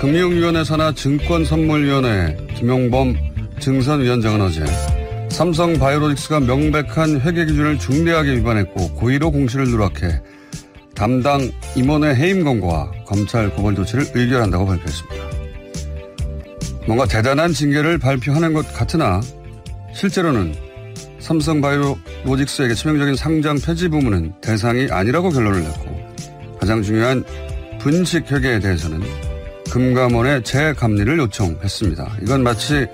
금융위원회 산하 증권선물위원회 김용범 증선위원장은 어제 삼성바이오로직스가 명백한 회계 기준을 중대하게 위반했고 고의로 공시를 누락해 담당 임원의 해임 권고와 검찰 고발 조치를 의결한다고 발표했습니다. 뭔가 대단한 징계를 발표하는 것 같으나 실제로는 삼성바이오로직스에게 치명적인 상장 폐지 부문은 대상이 아니라고 결론을 냈고 가장 중요한 분식 회계에 대해서는 금감원에 재감리를 요청했습니다. 이건 마치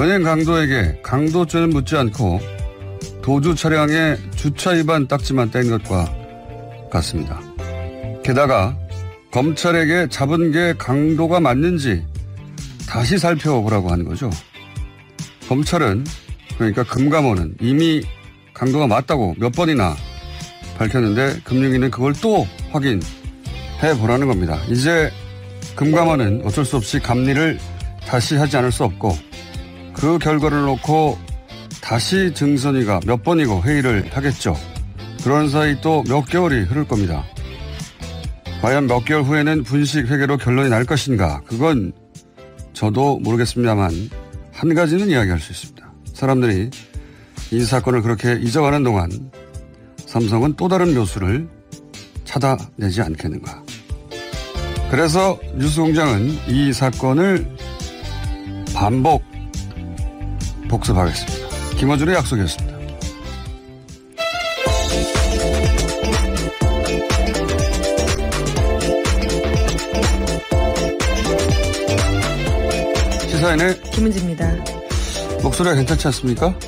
은행 강도에게 강도죄는 묻지 않고 도주 차량에 주차 위반 딱지만 뗀 것과 같습니다. 게다가 검찰에게 잡은 게 강도가 맞는지 다시 살펴보라고 하는 거죠. 검찰은 그러니까 금감원은 이미 강도가 맞다고 몇 번이나 밝혔는데 금융위는 그걸 또 확인해 보라는 겁니다. 이제 금감원은 어쩔 수 없이 감리를 다시 하지 않을 수 없고 그 결과를 놓고 다시 증선위가 몇 번이고 회의를 하겠죠. 그런 사이 또 몇 개월이 흐를 겁니다. 과연 몇 개월 후에는 분식 회계로 결론이 날 것인가? 그건 저도 모르겠습니다만 한 가지는 이야기할 수 있습니다. 사람들이 이 사건을 그렇게 잊어가는 동안 삼성은 또 다른 묘수를 찾아내지 않겠는가. 그래서 뉴스공장은 이 사건을 반복 복습하겠습니다. 김어준의 약속이었습니다. 시사인의 김은지입니다. 목소리가 괜찮지 않습니까?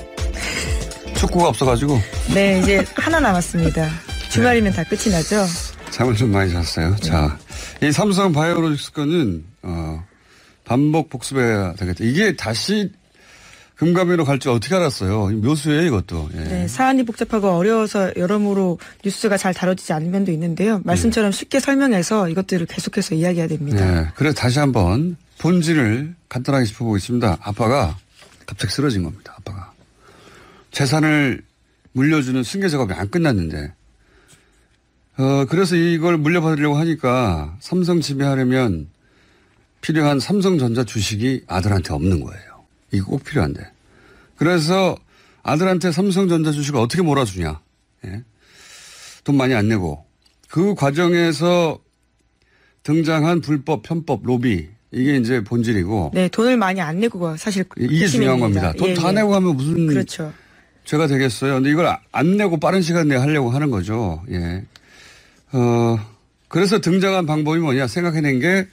축구가 없어가지고. 네, 이제 하나 남았습니다. 주말이면 다 끝이 나죠? 잠을 좀 많이 잤어요. 네. 자, 이 삼성 바이오로직스 건은 반복 복습해야 되겠다. 이게 다시 금감위로 갈 줄 어떻게 알았어요? 묘수예요, 이것도. 예. 네, 사안이 복잡하고 어려워서 여러모로 뉴스가 잘 다뤄지지 않는 면도 있는데요. 말씀처럼 쉽게 설명해서 이것들을 계속해서 이야기해야 됩니다. 네, 그래서 다시 한번 본질을 간단하게 짚어보겠습니다. 아빠가 갑자기 쓰러진 겁니다. 아빠가. 재산을 물려주는 승계 작업이 안 끝났는데 그래서 이걸 물려받으려고 하니까 삼성 지배하려면 필요한 삼성전자 주식이 아들한테 없는 거예요. 이거 꼭 필요한데. 그래서 아들한테 삼성전자 주식을 어떻게 몰아주냐. 예? 돈 많이 안 내고. 그 과정에서 등장한 불법, 편법, 로비. 이게 이제 본질이고. 네, 돈을 많이 안 내고 사실 이게 중요한 겁니다. 돈 다 내고 하면 무슨 그렇죠. 죄가 되겠어요. 근데 이걸 안 내고 빠른 시간 내에 하려고 하는 거죠. 예. 그래서 등장한 방법이 뭐냐 생각해낸 게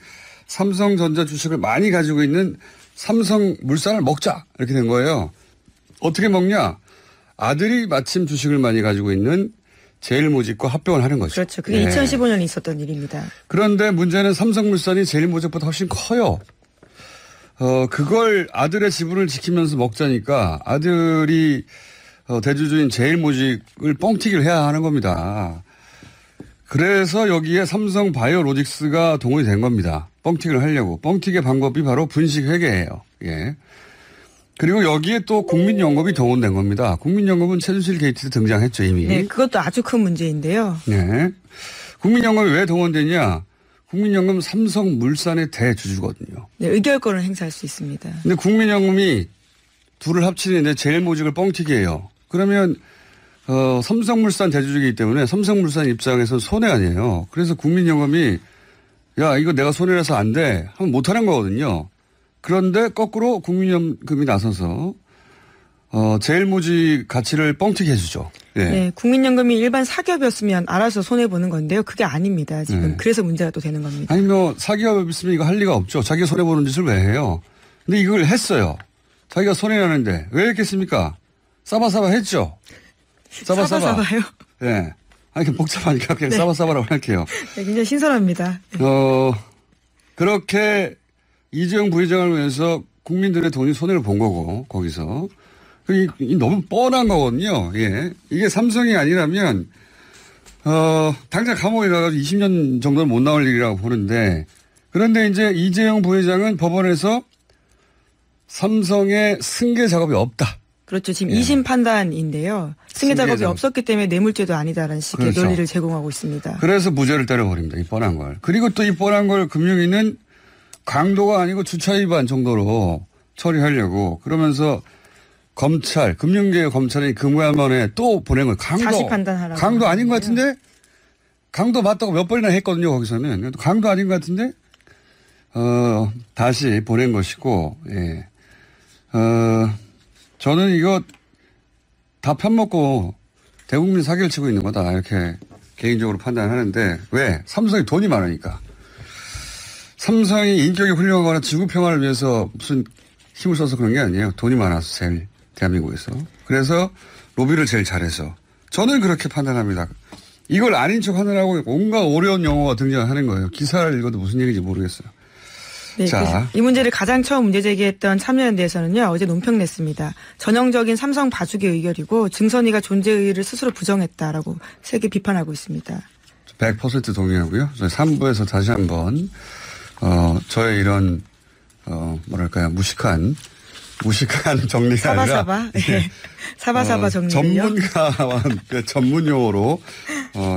삼성전자 주식을 많이 가지고 있는 삼성물산을 먹자 이렇게 된 거예요. 어떻게 먹냐? 아들이 마침 주식을 많이 가지고 있는 제일모직과 합병을 하는 거죠. 그렇죠. 그게 2015년에 있었던 일입니다. 그런데 문제는 삼성물산이 제일모직보다 훨씬 커요. 그걸 아들의 지분을 지키면서 먹자니까 아들이 대주주인 제일모직을 뻥튀기를 해야 하는 겁니다. 그래서 여기에 삼성바이오로직스가 동원이 된 겁니다. 뻥튀기를 하려고. 뻥튀기의 방법이 바로 분식회계예요. 예. 그리고 여기에 또 국민연금이 동원된 겁니다. 국민연금은 최순실 게이트도 등장했죠, 이미. 네, 그것도 아주 큰 문제인데요. 네. 국민연금이 왜 동원되냐? 국민연금 삼성물산의 대주주거든요. 네, 의결권을 행사할 수 있습니다. 근데 국민연금이 둘을 합치는데 제일모직을 뻥튀기해요. 그러면 삼성물산 대주주이기 때문에 삼성물산 입장에서 손해 아니에요. 그래서 국민연금이 야 이거 내가 손해라서 안 돼 하면 못하는 거거든요. 그런데 거꾸로 국민연금이 나서서 제일모직 가치를 뻥튀기 해주죠. 네. 네, 국민연금이 일반 사기업이었으면 알아서 손해보는 건데요. 그게 아닙니다. 지금. 네. 그래서 문제가 또 되는 겁니다. 아니 뭐 사기업 있으면 이거 할 리가 없죠. 자기가 손해보는 짓을 왜 해요. 근데 이걸 했어요. 자기가 손해나는데 왜 했겠습니까? 싸바싸바 했죠. 싸바싸바요? 네. 아니, 복잡하니까 그냥 네. 싸바싸바라고 할게요. 네, 굉장히 신선합니다. 네. 그렇게 이재용 부회장을 위해서 국민들의 돈이 손해를 본 거고, 거기서. 이 너무 뻔한 거거든요. 예. 이게 삼성이 아니라면, 당장 감옥에 가가지고 20년 정도는 못 나올 일이라고 보는데, 그런데 이제 이재용 부회장은 법원에서 삼성의 승계 작업이 없다. 그렇죠. 지금 2심 판단인데요. 승계 작업이 없었기 때문에 뇌물죄도 아니다라는 식의 그렇죠. 논리를 제공하고 있습니다. 그래서 무죄를 때려버립니다. 이 뻔한 걸. 그리고 또 이 뻔한 걸 금융위는 강도가 아니고 주차 위반 정도로 처리하려고 그러면서 검찰, 금융계의 검찰이 금감원에 또 보낸 거예요. 다시 판단하라고. 강도 아닌 것 같은데? 강도 맞다고 몇 번이나 했거든요, 거기서는. 강도 아닌 것 같은데? 다시 보낸 것이고, 예. 저는 이거 다 편먹고 대국민 사기를 치고 있는 거다. 이렇게 개인적으로 판단하는데, 왜? 삼성이 돈이 많으니까. 삼성이 인격이 훌륭하거나 지구 평화를 위해서 무슨 힘을 써서 그런 게 아니에요. 돈이 많아서 제일 대한민국에서. 그래서 로비를 제일 잘해서. 저는 그렇게 판단합니다. 이걸 아닌 척 하느라고 온갖 어려운 용어가 등장하는 거예요. 기사를 읽어도 무슨 얘기인지 모르겠어요. 네, 자. 이 문제를 가장 처음 문제 제기했던 참여연대에서는요. 어제 논평 냈습니다. 전형적인 삼성 봐주기 의결이고 증선이가 존재 의의를 스스로 부정했다라고 세게 비판하고 있습니다. 100% 동의하고요. 저희 3부에서 다시 한번 저의 이런 뭐랄까요 무식한 정리가 사바사바. 아니라 네. 사바사바 정리요. 전문가와 전문 용어로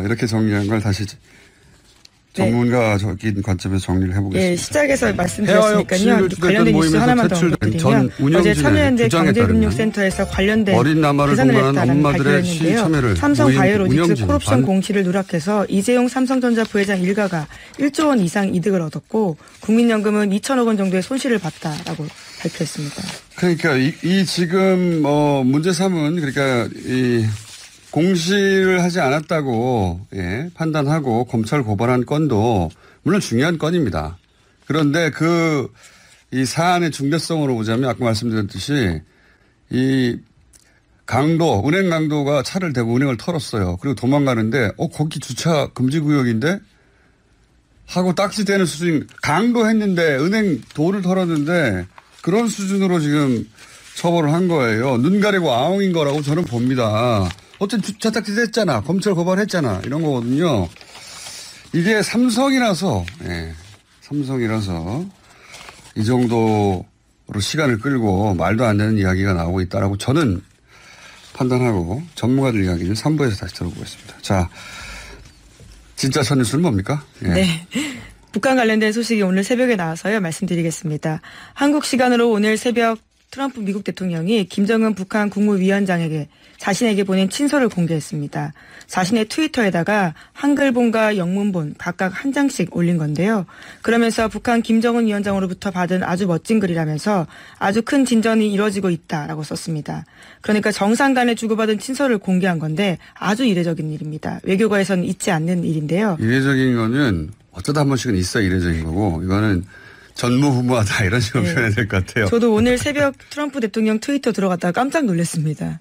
이렇게 정리한 걸 다시 전문가적인 관점에서 정리를 해보겠습니다. 네, 시작에서 말씀드렸으니까요. 관련된 뉴스 하나만 더 언급드리면 어제 참여연대 경제금융센터에서 관련된 계산을 했다는 발표를 했는데요. 삼성바이오로직스 콜옵션 공시를 누락해서 이재용 삼성전자 부회장 일가가 1조 원 이상 이득을 얻었고 국민연금은 2천억 원 정도의 손실을 봤다라고 발표했습니다. 그러니까 이 지금 문제 삼은 그러니까 이 공시를 하지 않았다고 판단하고 검찰 고발한 건도 물론 중요한 건입니다. 그런데 이 사안의 중대성으로 보자면 아까 말씀드렸듯이 이 강도, 은행 강도가 차를 대고 은행을 털었어요. 그리고 도망가는데 거기 주차 금지 구역인데 하고 딱지대는 수준 강도했는데 은행 도를 털었는데 그런 수준으로 지금 처벌을 한 거예요. 눈 가리고 아웅인 거라고 저는 봅니다. 어쨌든 주차 딱지 됐잖아. 검찰 고발했잖아. 이런 거거든요. 이게 삼성이라서 이 정도로 시간을 끌고 말도 안 되는 이야기가 나오고 있다라고 저는 판단하고 전문가들 이야기를 3부에서 다시 들어보겠습니다. 자, 진짜 첫 뉴스는 뭡니까? 네. 북한 관련된 소식이 오늘 새벽에 나와서요. 말씀드리겠습니다. 한국 시간으로 오늘 새벽 트럼프 미국 대통령이 김정은 북한 국무위원장에게 자신에게 보낸 친서를 공개했습니다. 자신의 트위터에다가 한글본과 영문본 각각 한 장씩 올린 건데요. 그러면서 북한 김정은 위원장으로부터 받은 아주 멋진 글이라면서 아주 큰 진전이 이루어지고 있다라고 썼습니다. 그러니까 정상 간에 주고받은 친서를 공개한 건데 아주 이례적인 일입니다. 외교가에서는 있지 않는 일인데요. 이례적인 거는 어쩌다 한 번씩은 있어 이례적인 거고 이거는 전무후무하다 이런 식으로 표현해야 될 것 같아요. 저도 오늘 새벽 트럼프 대통령 트위터 들어갔다가 깜짝 놀랐습니다.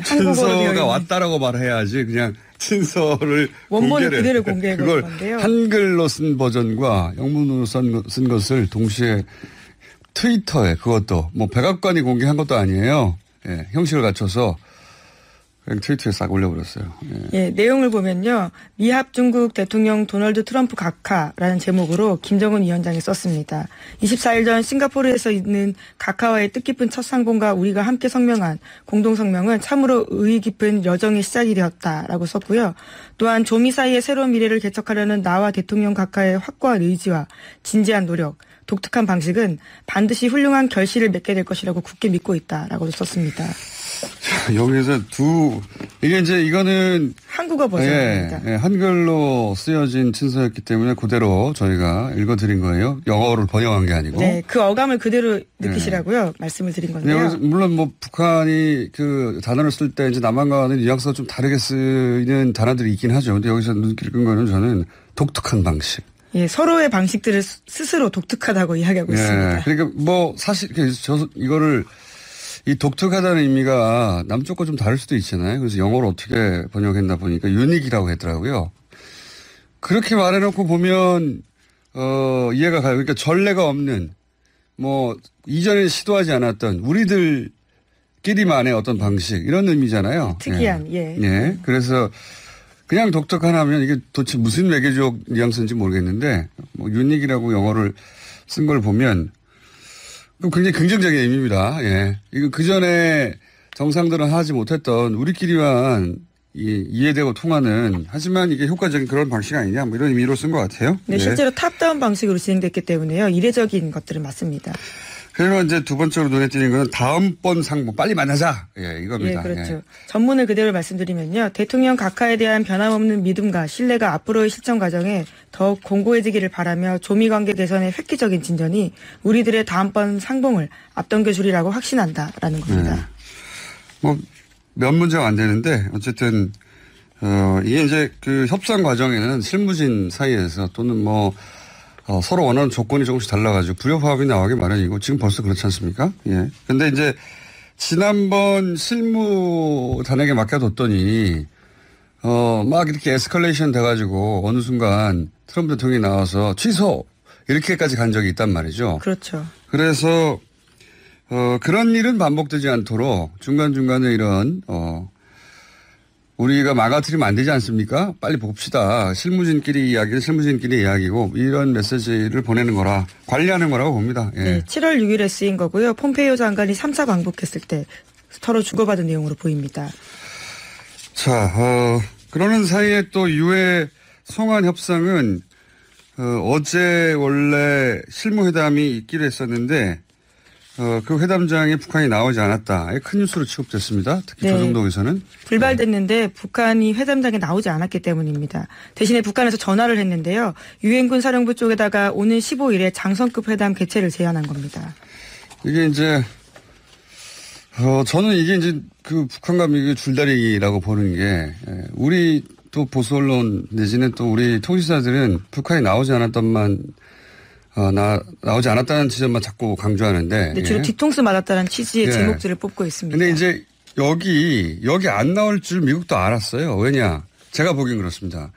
친서가 왔다라고 말해야지 그냥 친서를 원본을 그대로 공개해 볼 건데요. 한글로 쓴 버전과 영문으로 쓴 것을 동시에 트위터에 그것도 뭐 백악관이 공개한 것도 아니에요. 형식을 갖춰서 그냥 트위터에 싹 올려버렸어요. 내용을 보면요. 미합 중국 대통령 도널드 트럼프 각하라는 제목으로 김정은 위원장이 썼습니다. 24일 전 싱가포르에서 있는 각하와의 뜻깊은 첫 상봉과 우리가 함께 성명한 공동성명은 참으로 의의 깊은 여정의 시작이 되었다라고 썼고요. 또한 조미 사이의 새로운 미래를 개척하려는 나와 대통령 각하의 확고한 의지와 진지한 노력, 독특한 방식은 반드시 훌륭한 결실을 맺게 될 것이라고 굳게 믿고 있다라고 썼습니다. 여기서 이게 이제 이거는 한국어 버전입니다. 한글로 쓰여진 친서였기 때문에 그대로 저희가 읽어드린 거예요. 영어로 번역한 게 아니고. 네, 그 어감을 그대로 느끼시라고요. 말씀을 드린 건데요. 물론 뭐 북한이 그 단어를 쓸 때 이제 남한과는 뉘앙스가 좀 다르게 쓰이는 단어들이 있긴 하죠. 근데 여기서 읽은 거는 저는 독특한 방식. 서로의 방식들을 스스로 독특하다고 이야기하고 있습니다. 그러니까 뭐 사실 이거를 이 독특하다는 의미가 남쪽과 좀 다를 수도 있잖아요. 그래서 영어로 어떻게 번역했나 보니까 유닉이라고 했더라고요. 그렇게 말해놓고 보면 이해가 가요. 그러니까 전례가 없는 뭐 이전에 시도하지 않았던 우리들끼리만의 어떤 방식 이런 의미잖아요. 특이한 그래서 그냥 독특하다면 이게 도대체 무슨 외교적 뉘앙스인지 모르겠는데 뭐 유닉이라고 영어를 쓴 걸 보면 굉장히 긍정적인 의미입니다. 이거 그 전에 정상들은 하지 못했던 우리끼리만 이해되고 통하는 하지만 이게 효과적인 그런 방식 아니냐 뭐 이런 의미로 쓴 것 같아요. 네, 실제로 탑다운 방식으로 진행됐기 때문에요. 이례적인 것들은 맞습니다. 그러면 이제 두 번째로 눈에 띄는 것은 다음번 상봉 빨리 만나자. 예, 이겁니다. 예, 그렇죠. 예. 전문을 그대로 말씀드리면요. 대통령 각하에 대한 변함없는 믿음과 신뢰가 앞으로의 실천 과정에 더욱 공고해지기를 바라며 조미관계 개선의 획기적인 진전이 우리들의 다음번 상봉을 앞당겨 주리라고 확신한다라는 겁니다. 네. 뭐 몇 문제가 안 되는데 어쨌든 이게 이제 그 협상 과정에는 실무진 사이에서 또는 뭐 서로 원하는 조건이 조금씩 달라가지고 불협화음이 나오기 마련이고 지금 벌써 그렇지 않습니까? 예. 근데 이제 지난번 실무단에게 맡겨뒀더니 막 이렇게 에스컬레이션 돼가지고 어느 순간 트럼프 대통령이 나와서 취소 이렇게까지 간 적이 있단 말이죠. 그렇죠. 그래서 그런 일은 반복되지 않도록 중간중간에 이런 우리가 망가뜨리면 안 되지 않습니까? 빨리 봅시다. 실무진끼리 이야기는 실무진끼리 이야기고 이런 메시지를 보내는 거라 관리하는 거라고 봅니다. 예. 네, 7월 6일에 쓰인 거고요. 폼페이오 장관이 3차 방북했을 때 서로 주고받은 내용으로 보입니다. 자, 그러는 사이에 또 유해 송환 협상은 어제 원래 실무회담이 있기로 했었는데 그 회담장에 북한이 나오지 않았다. 큰 뉴스로 취급됐습니다. 특히 네. 조정동에서는. 불발됐는데 북한이 회담장에 나오지 않았기 때문입니다. 대신에 북한에서 전화를 했는데요. 유엔군 사령부 쪽에다가 오는 15일에 장성급 회담 개최를 제안한 겁니다. 이게 이제 저는 이게 이제 그 북한과 미국의 줄다리기라고 보는 게 우리 또 보수 언론 내지는 또 우리 통신사들은 북한이 나오지 않았던만 나오지 않았다는 지점만 자꾸 강조하는데. 네, 주로 뒤통수 맞았다는 취지의 예. 제목들을 뽑고 있습니다. 근데 이제 여기 안 나올 줄 미국도 알았어요. 왜냐? 제가 보기엔 그렇습니다.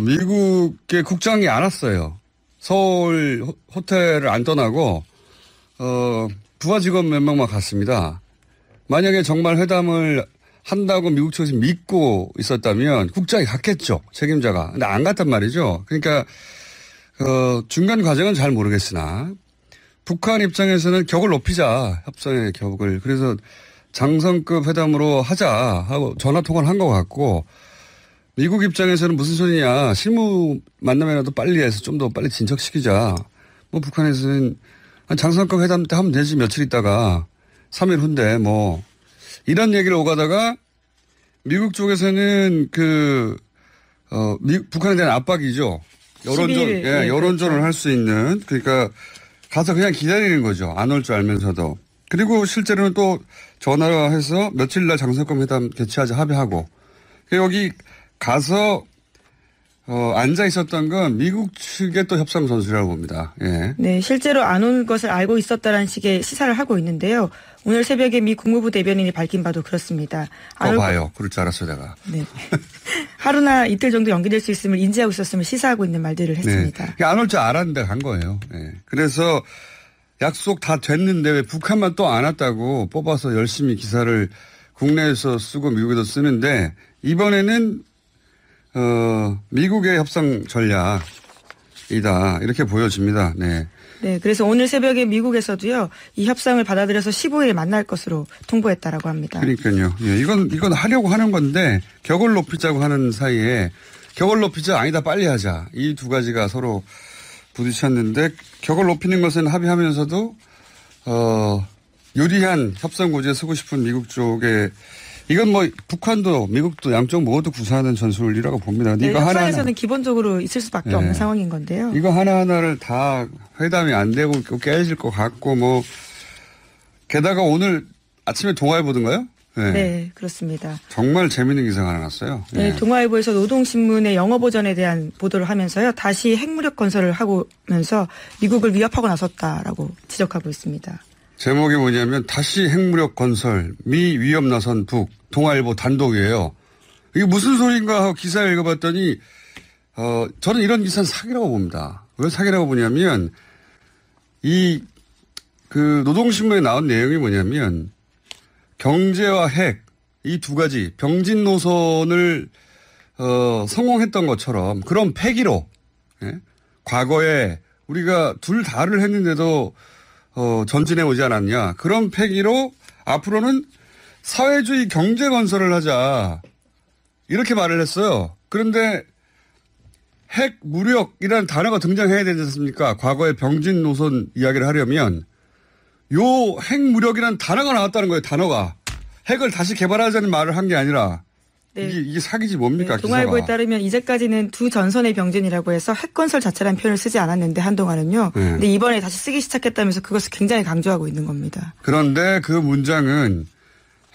미국의 국장이 안 왔어요. 서울 호텔을 안 떠나고, 부하 직원 몇 명만 갔습니다. 만약에 정말 회담을 한다고 미국 측에서 믿고 있었다면 국장이 갔겠죠. 책임자가. 근데 안 갔단 말이죠. 그러니까, 중간 과정은 잘 모르겠으나 북한 입장에서는 격을 높이자 협상의 격을 그래서 장성급 회담으로 하자 하고 전화 통화를 한 것 같고 미국 입장에서는 무슨 소리냐 실무 만남이라도 빨리 해서 좀 더 빨리 진척시키자 뭐 북한에서는 장성급 회담 때 하면 되지 며칠 있다가 3일 후인데 뭐 이런 얘기를 오가다가 미국 쪽에서는 북한에 대한 압박이죠. 여론전을 할 수 있는 그러니까 가서 그냥 기다리는 거죠. 안 올 줄 알면서도. 그리고 실제로는 또 전화해서 며칠 날 장성급 회담 개최하자 합의하고 여기 가서 앉아 있었던 건 미국 측의 또 협상 전술이라고 봅니다. 예. 네, 실제로 안 올 것을 알고 있었다는 식의 시사를 하고 있는데요. 오늘 새벽에 미 국무부 대변인이 밝힌 바도 그렇습니다. 봐요. 그럴 줄 알았어요, 내가. 네. 하루나 이틀 정도 연기될 수 있음을 인지하고 있었음을 시사하고 있는 말들을 했습니다. 네. 안 올 줄 알았는데 간 거예요. 네. 그래서 약속 다 됐는데 왜 북한만 또 안 왔다고 뽑아서 열심히 기사를 국내에서 쓰고 미국에서 쓰는데 이번에는 미국의 협상 전략이다. 이렇게 보여집니다. 네. 네. 그래서 오늘 새벽에 미국에서도요, 이 협상을 받아들여서 15일에 만날 것으로 통보했다라고 합니다. 그러니까요. 예, 이건 하려고 하는 건데 격을 높이자고 하는 사이에 격을 높이자 아니다 빨리 하자. 이 두 가지가 서로 부딪혔는데 격을 높이는 것은 합의하면서도 유리한 협상 고지에 서고 싶은 미국 쪽에 이건 뭐 북한도 미국도 양쪽 모두 구사하는 전술이라고 봅니다. 근데 네, 이거 협상에서는 기본적으로 있을 수밖에 네. 없는 상황인 건데요. 이거 하나하나를 다 회담이 안 되고 깨질 것 같고 뭐 게다가 오늘 아침에 동아일 보던가요? 네. 네, 그렇습니다. 정말 재밌는 기사가 하나 났어요. 네, 동아일보에서 노동신문의 영어 버전에 대한 보도를 하면서요. 다시 핵무력 건설을 하면서 미국을 위협하고 나섰다라고 지적하고 있습니다. 제목이 뭐냐면 다시 핵무력 건설 미 위협 나선 북 동아일보 단독이에요. 이게 무슨 소린가 하고 기사를 읽어봤더니 저는 이런 기사는 사기라고 봅니다. 왜 사기라고 보냐면 그 노동신문에 나온 내용이 뭐냐면 경제와 핵 이 두 가지 병진 노선을 성공했던 것처럼 그런 패기로 과거에 우리가 둘 다를 했는데도 전진해 오지 않았냐. 그런 패기로 앞으로는 사회주의 경제 건설을 하자. 이렇게 말을 했어요. 그런데 핵무력이라는 단어가 등장해야 되지 않습니까? 과거의 병진 노선 이야기를 하려면 요 핵무력이라는 단어가 나왔다는 거예요. 단어가. 핵을 다시 개발하자는 말을 한 게 아니라 네. 이게 사기지 뭡니까? 네, 동아일보에 따르면 이제까지는 두 전선의 병진이라고 해서 핵건설 자체라는 표현을 쓰지 않았는데 한동안은요. 네. 근데 이번에 다시 쓰기 시작했다면서 그것을 굉장히 강조하고 있는 겁니다. 그런데 그 문장은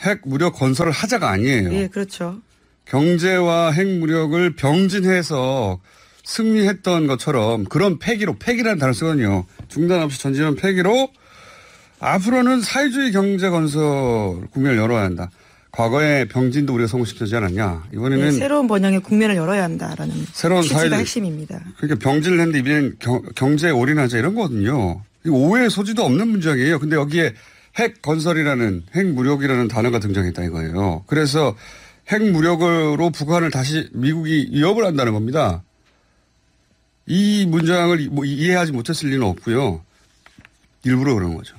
핵무력 건설을 하자가 아니에요. 예, 그렇죠. 경제와 핵무력을 병진해서 승리했던 것처럼 그런 폐기라는 단어를 쓰거든요. 중단 없이 전진한 폐기로 앞으로는 사회주의 경제 건설 국면을 열어야 한다. 과거에 병진도 우리가 성공시키지 않았냐. 이번에는 네, 새로운 번영의 국면을 열어야 한다라는 새로운 취지가 핵심입니다. 그러니까 병진을 했는데 이번엔 경제에 올인하자 이런 거거든요. 오해의 소지도 없는 문장이에요. 근데 여기에 핵 건설이라는 핵무력이라는 단어가 등장했다 이거예요. 그래서 핵무력으로 북한을 다시 미국이 위협을 한다는 겁니다. 이 문장을 이해하지 못했을 리는 없고요. 일부러 그런 거죠.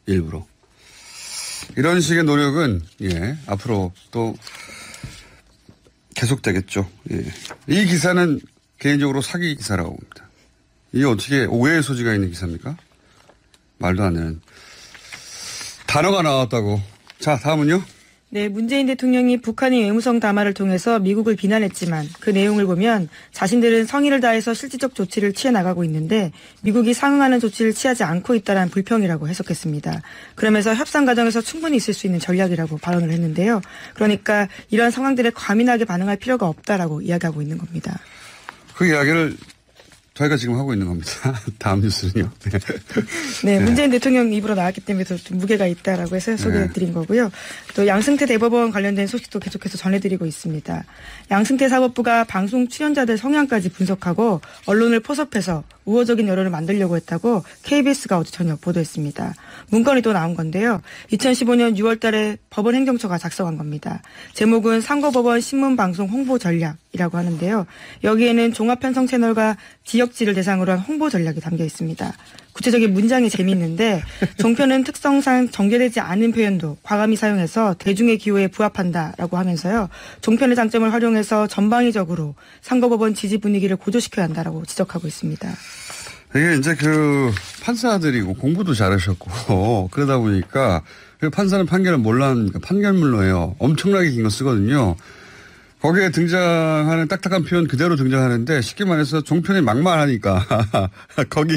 일부러. 이런 식의 노력은 앞으로 또 계속되겠죠. 예. 이 기사는 개인적으로 사기 기사라고 봅니다. 이게 어떻게 오해의 소지가 있는 기사입니까? 말도 안 되는. 단어가 나왔다고. 자, 다음은요. 네, 문재인 대통령이 북한의 외무성 담화를 통해서 미국을 비난했지만 그 내용을 보면 자신들은 성의를 다해서 실질적 조치를 취해 나가고 있는데 미국이 상응하는 조치를 취하지 않고 있다는 불평이라고 해석했습니다. 그러면서 협상 과정에서 충분히 있을 수 있는 전략이라고 발언을 했는데요. 그러니까 이러한 상황들에 과민하게 반응할 필요가 없다라고 이야기하고 있는 겁니다. 그 이야기를 저희가 지금 하고 있는 겁니다. 다음 뉴스는요. 네, 문재인 대통령 입으로 나왔기 때문에 좀 무게가 있다라고 해서 소개해드린 거고요. 또 양승태 대법원 관련된 소식도 계속해서 전해드리고 있습니다. 양승태 사법부가 방송 출연자들 성향까지 분석하고 언론을 포섭해서 우호적인 여론을 만들려고 했다고 KBS가 어제 저녁 보도했습니다. 문건이 또 나온 건데요. 2015년 6월 달에 법원 행정처가 작성한 겁니다. 제목은 상고법원 신문방송 홍보 전략이라고 하는데요. 여기에는 종합편성 채널과 지역지를 대상으로 한 홍보 전략이 담겨 있습니다. 구체적인 문장이 재미있는데 종편은 특성상 정제되지 않은 표현도 과감히 사용해서 대중의 기호에 부합한다라고 하면서요. 종편의 장점을 활용해서 전방위적으로 상고법원 지지 분위기를 고조시켜야 한다라고 지적하고 있습니다. 이게 이제 그 판사들이고 공부도 잘하셨고 그러다 보니까 판사는 판결을 몰라는 판결문로 해요. 엄청나게 긴 거 쓰거든요. 거기에 등장하는 딱딱한 표현 그대로 등장하는데 쉽게 말해서 종편이 막말하니까 거기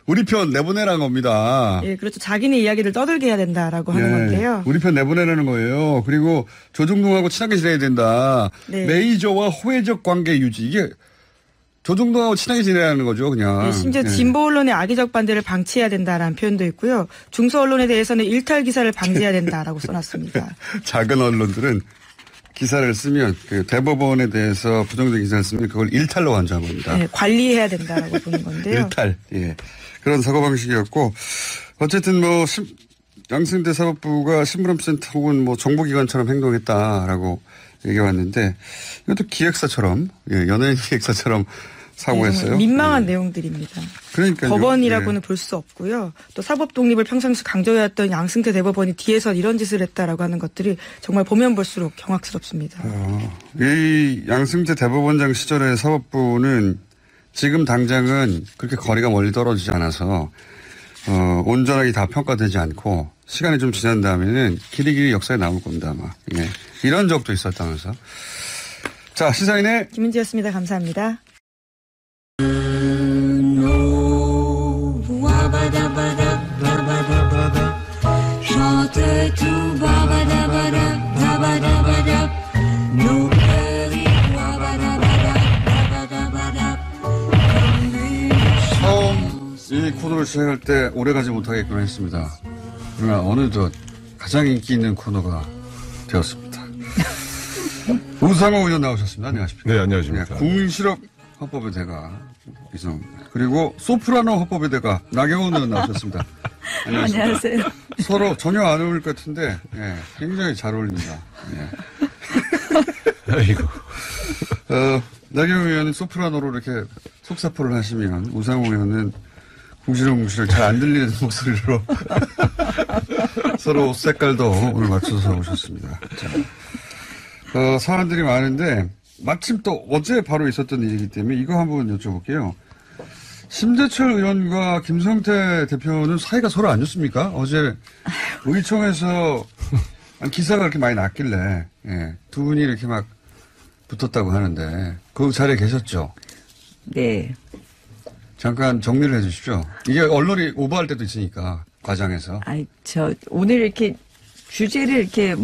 우리 편 내보내라는 겁니다. 예, 그렇죠. 자기네 이야기를 떠들게 해야 된다라고 하는 건데요. 우리 편 내보내라는 거예요. 그리고 조중동하고 친하게 지내야 된다. 네. 메이저와 호혜적 관계 유지. 이게 조중동하고 친하게 지내라는 거죠, 그냥. 네, 심지어 진보 언론의 악의적 반대를 방치해야 된다라는 표현도 있고요. 중소 언론에 대해서는 일탈 기사를 방지해야 된다라고 써놨습니다. 작은 언론들은 기사를 쓰면 그 대법원에 대해서 부정적인 기사를 쓰면 그걸 일탈로 간주한 겁니다. 네, 관리해야 된다라고 보는 건데요. 일탈. 예. 그런 사고방식이었고 어쨌든 뭐 양승태 사법부가 신문업센터 혹은 뭐 정보기관처럼 행동했다라고 얘기해 왔는데 이것도 기획사처럼 연예인 기획사처럼 사고했어요. 네, 민망한 내용들입니다. 그러니까요. 법원이라고는 볼 수 없고요. 또 사법 독립을 평상시 강조해왔던 양승태 대법원이 뒤에서 이런 짓을 했다라고 하는 것들이 정말 보면 볼수록 경악스럽습니다. 이 양승태 대법원장 시절의 사법부는 지금 당장은 그렇게 거리가 멀리 떨어지지 않아서 온전하게 다 평가되지 않고 시간이 좀 지난 다음에는 길이길이 역사에 남을 겁니다 아마. 예. 이런 적도 있었다면서. 자, 시사인의 김은지였습니다. 감사합니다. 처음 이 코너를 시작할 때 오래가지 못하겠구나 했습니다. 그러나 어느덧 가장 인기 있는 코너가 되었습니다. 우상호 의원 나오셨습니다. 안녕하십니까. 네, 안녕하십니까. 네, 국민실업 헌법의 대가 이상호입니다. 그리고 소프라노 헌법의 대가 나경원 의원 나오셨습니다. 안녕하세요. 서로 전혀 안 어울릴 것 같은데 굉장히 잘 어울립니다. 아이고. 나경원 의원은 소프라노로 이렇게 속사포를 하시면 우상호 의원은 궁시렁 잘 안 들리는 목소리로 서로 옷 색깔도 오늘 맞춰서 오셨습니다. 자, 사안들이 많은데 마침 또 어제 바로 있었던 일이기 때문에 이거 한번 여쭤볼게요. 심재철 의원과 김성태 대표는 사이가 서로 안 좋습니까? 어제 의총에서 기사가 그렇게 많이 났길래 예, 두 분이 이렇게 막 붙었다고 하는데 그 자리에 계셨죠? 네. 잠깐 정리를 해 주십시오. 이게 언론이 오버할 때도 있으니까 과장에서. 오늘 이렇게 주제를 이렇게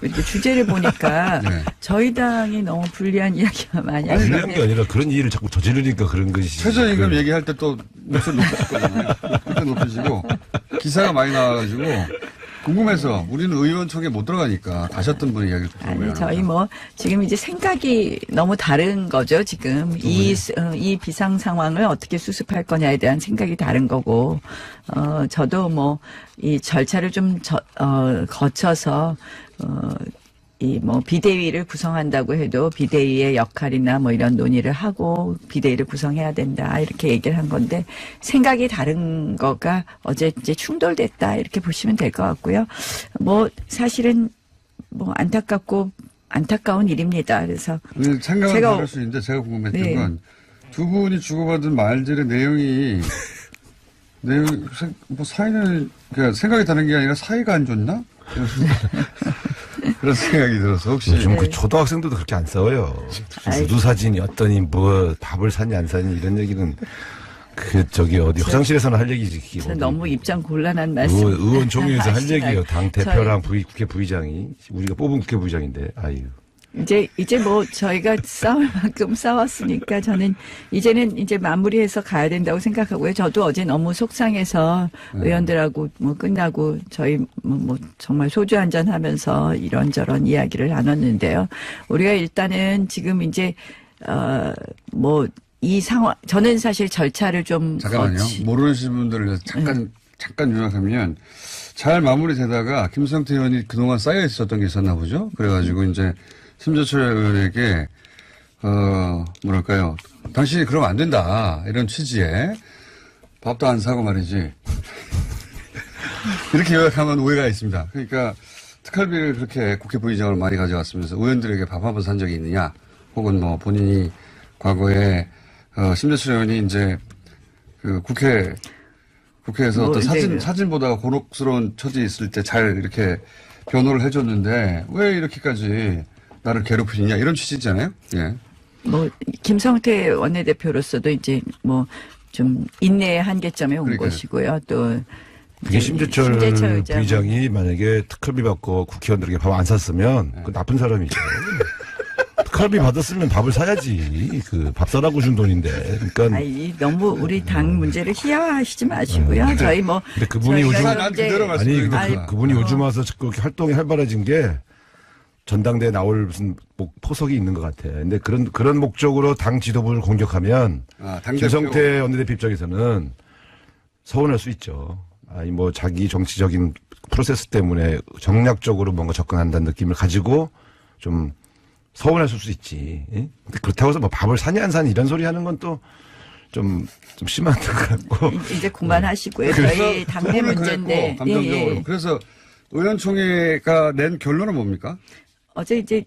이렇게 주제를 보니까 네. 저희 당이 너무 불리한 이야기가 많이 아니, 불리한 게 아니라 그런 일을 자꾸 저지르니까 그런 것이. 최저임금 얘기할 때 또 목소리 높으시거든요. 그때 높으시고 기사가 많이 나와가지고 궁금해서 우리는 의원총회 못 들어가니까 가셨던 분이 이야기를 들어보면. 아니, 저희 지금 이제 생각이 너무 다른 거죠, 지금. 이 비상 상황을 어떻게 수습할 거냐에 대한 생각이 다른 거고, 저도 이 절차를 좀 거쳐서, 비대위를 구성한다고 해도 비대위의 역할이나 이런 논의를 하고 비대위를 구성해야 된다. 이렇게 얘기를 한 건데 생각이 다른 거가 어제 이제 충돌됐다. 이렇게 보시면 될 것 같고요. 사실은 안타까운 일입니다. 그래서. 생각은 다를 수 있는데 제가 궁금했던 네. 건 두 분이 주고받은 말들의 내용이 사이는 그러니까 생각이 다른 게 아니라 사이가 안 좋나? 그런 생각이 들어서 혹시 요즘 그 초등학생들도 그렇게 안 싸워요. 구두 사진이 어떠니 밥을 사니 안 사니 이런 얘기는 어디 화장실에서는 할 얘기지. 너무 입장 곤란한 말씀. 의원총회에서 할 얘기예요. 당 대표랑 국회 부의장이 우리가 뽑은 국회 부의장인데 이제 저희가 싸울 만큼 싸웠으니까 저는 이제는 이제 마무리해서 가야 된다고 생각하고요. 저도 어제 너무 속상해서 의원들하고 끝나고 저희 정말 소주 한잔 하면서 이런저런 이야기를 나눴는데요. 우리가 일단은 지금 이제 이 상황 저는 사실 절차를 좀 잠깐만요. 모르시는 분들을 위해서 잠깐 요약하면 잘 마무리되다가 김성태 의원이 그동안 쌓여 있었던 게 있었나 보죠. 그래가지고 이제 심재철 의원에게 당신이 그러면 안 된다 이런 취지에 밥도 안 사고 말이지 이렇게 요약하면 오해가 있습니다. 그러니까 특활비를 그렇게 국회 부의장을 많이 가져왔으면서 의원들에게 밥 한 번 산 적이 있느냐 혹은 본인이 과거에 심재철 의원이 이제 그 국회에서 어떤 사진보다 곤혹스러운 처지에 있을 때 잘 이렇게 변호를 해줬는데 왜 이렇게까지 나를 괴롭히느냐 이런 취지잖아요. 예. 김성태 원내대표로서도 이제 좀 인내의 한계점에 온 것이고요. 또 그게 심재철 부의장이 만약에 특활비 받고 국회의원들에게 밥 안 샀으면 그 나쁜 사람이죠. 특활비 받았으면 밥을 사야지. 밥 사라고 준 돈인데. 그러니까. 너무 우리 당 문제를 희화화하시지 마시고요. 저희 근데 그분이 요즘 그분이 요즘 와서 그렇게 활동이 활발해진 게 전당대에 나올 무슨 포석이 있는 것 같아. 근데 그런 목적으로 당 지도부를 공격하면 김성태 원내대표 입장에서는 서운할 수 있죠. 자기 정치적인 프로세스 때문에 정략적으로 뭔가 접근한다는 느낌을 가지고 좀 서운했을 수 있지. 예? 근데 그렇다고 해서 밥을 사니 안 사니 이런 소리 하는 건 또 좀 심한 것 같고. 이제 그만하시고요. 저희 당내 문제인데. 감정적으로. 예. 그래서 의원총회가 낸 결론은 뭡니까? 어제 이제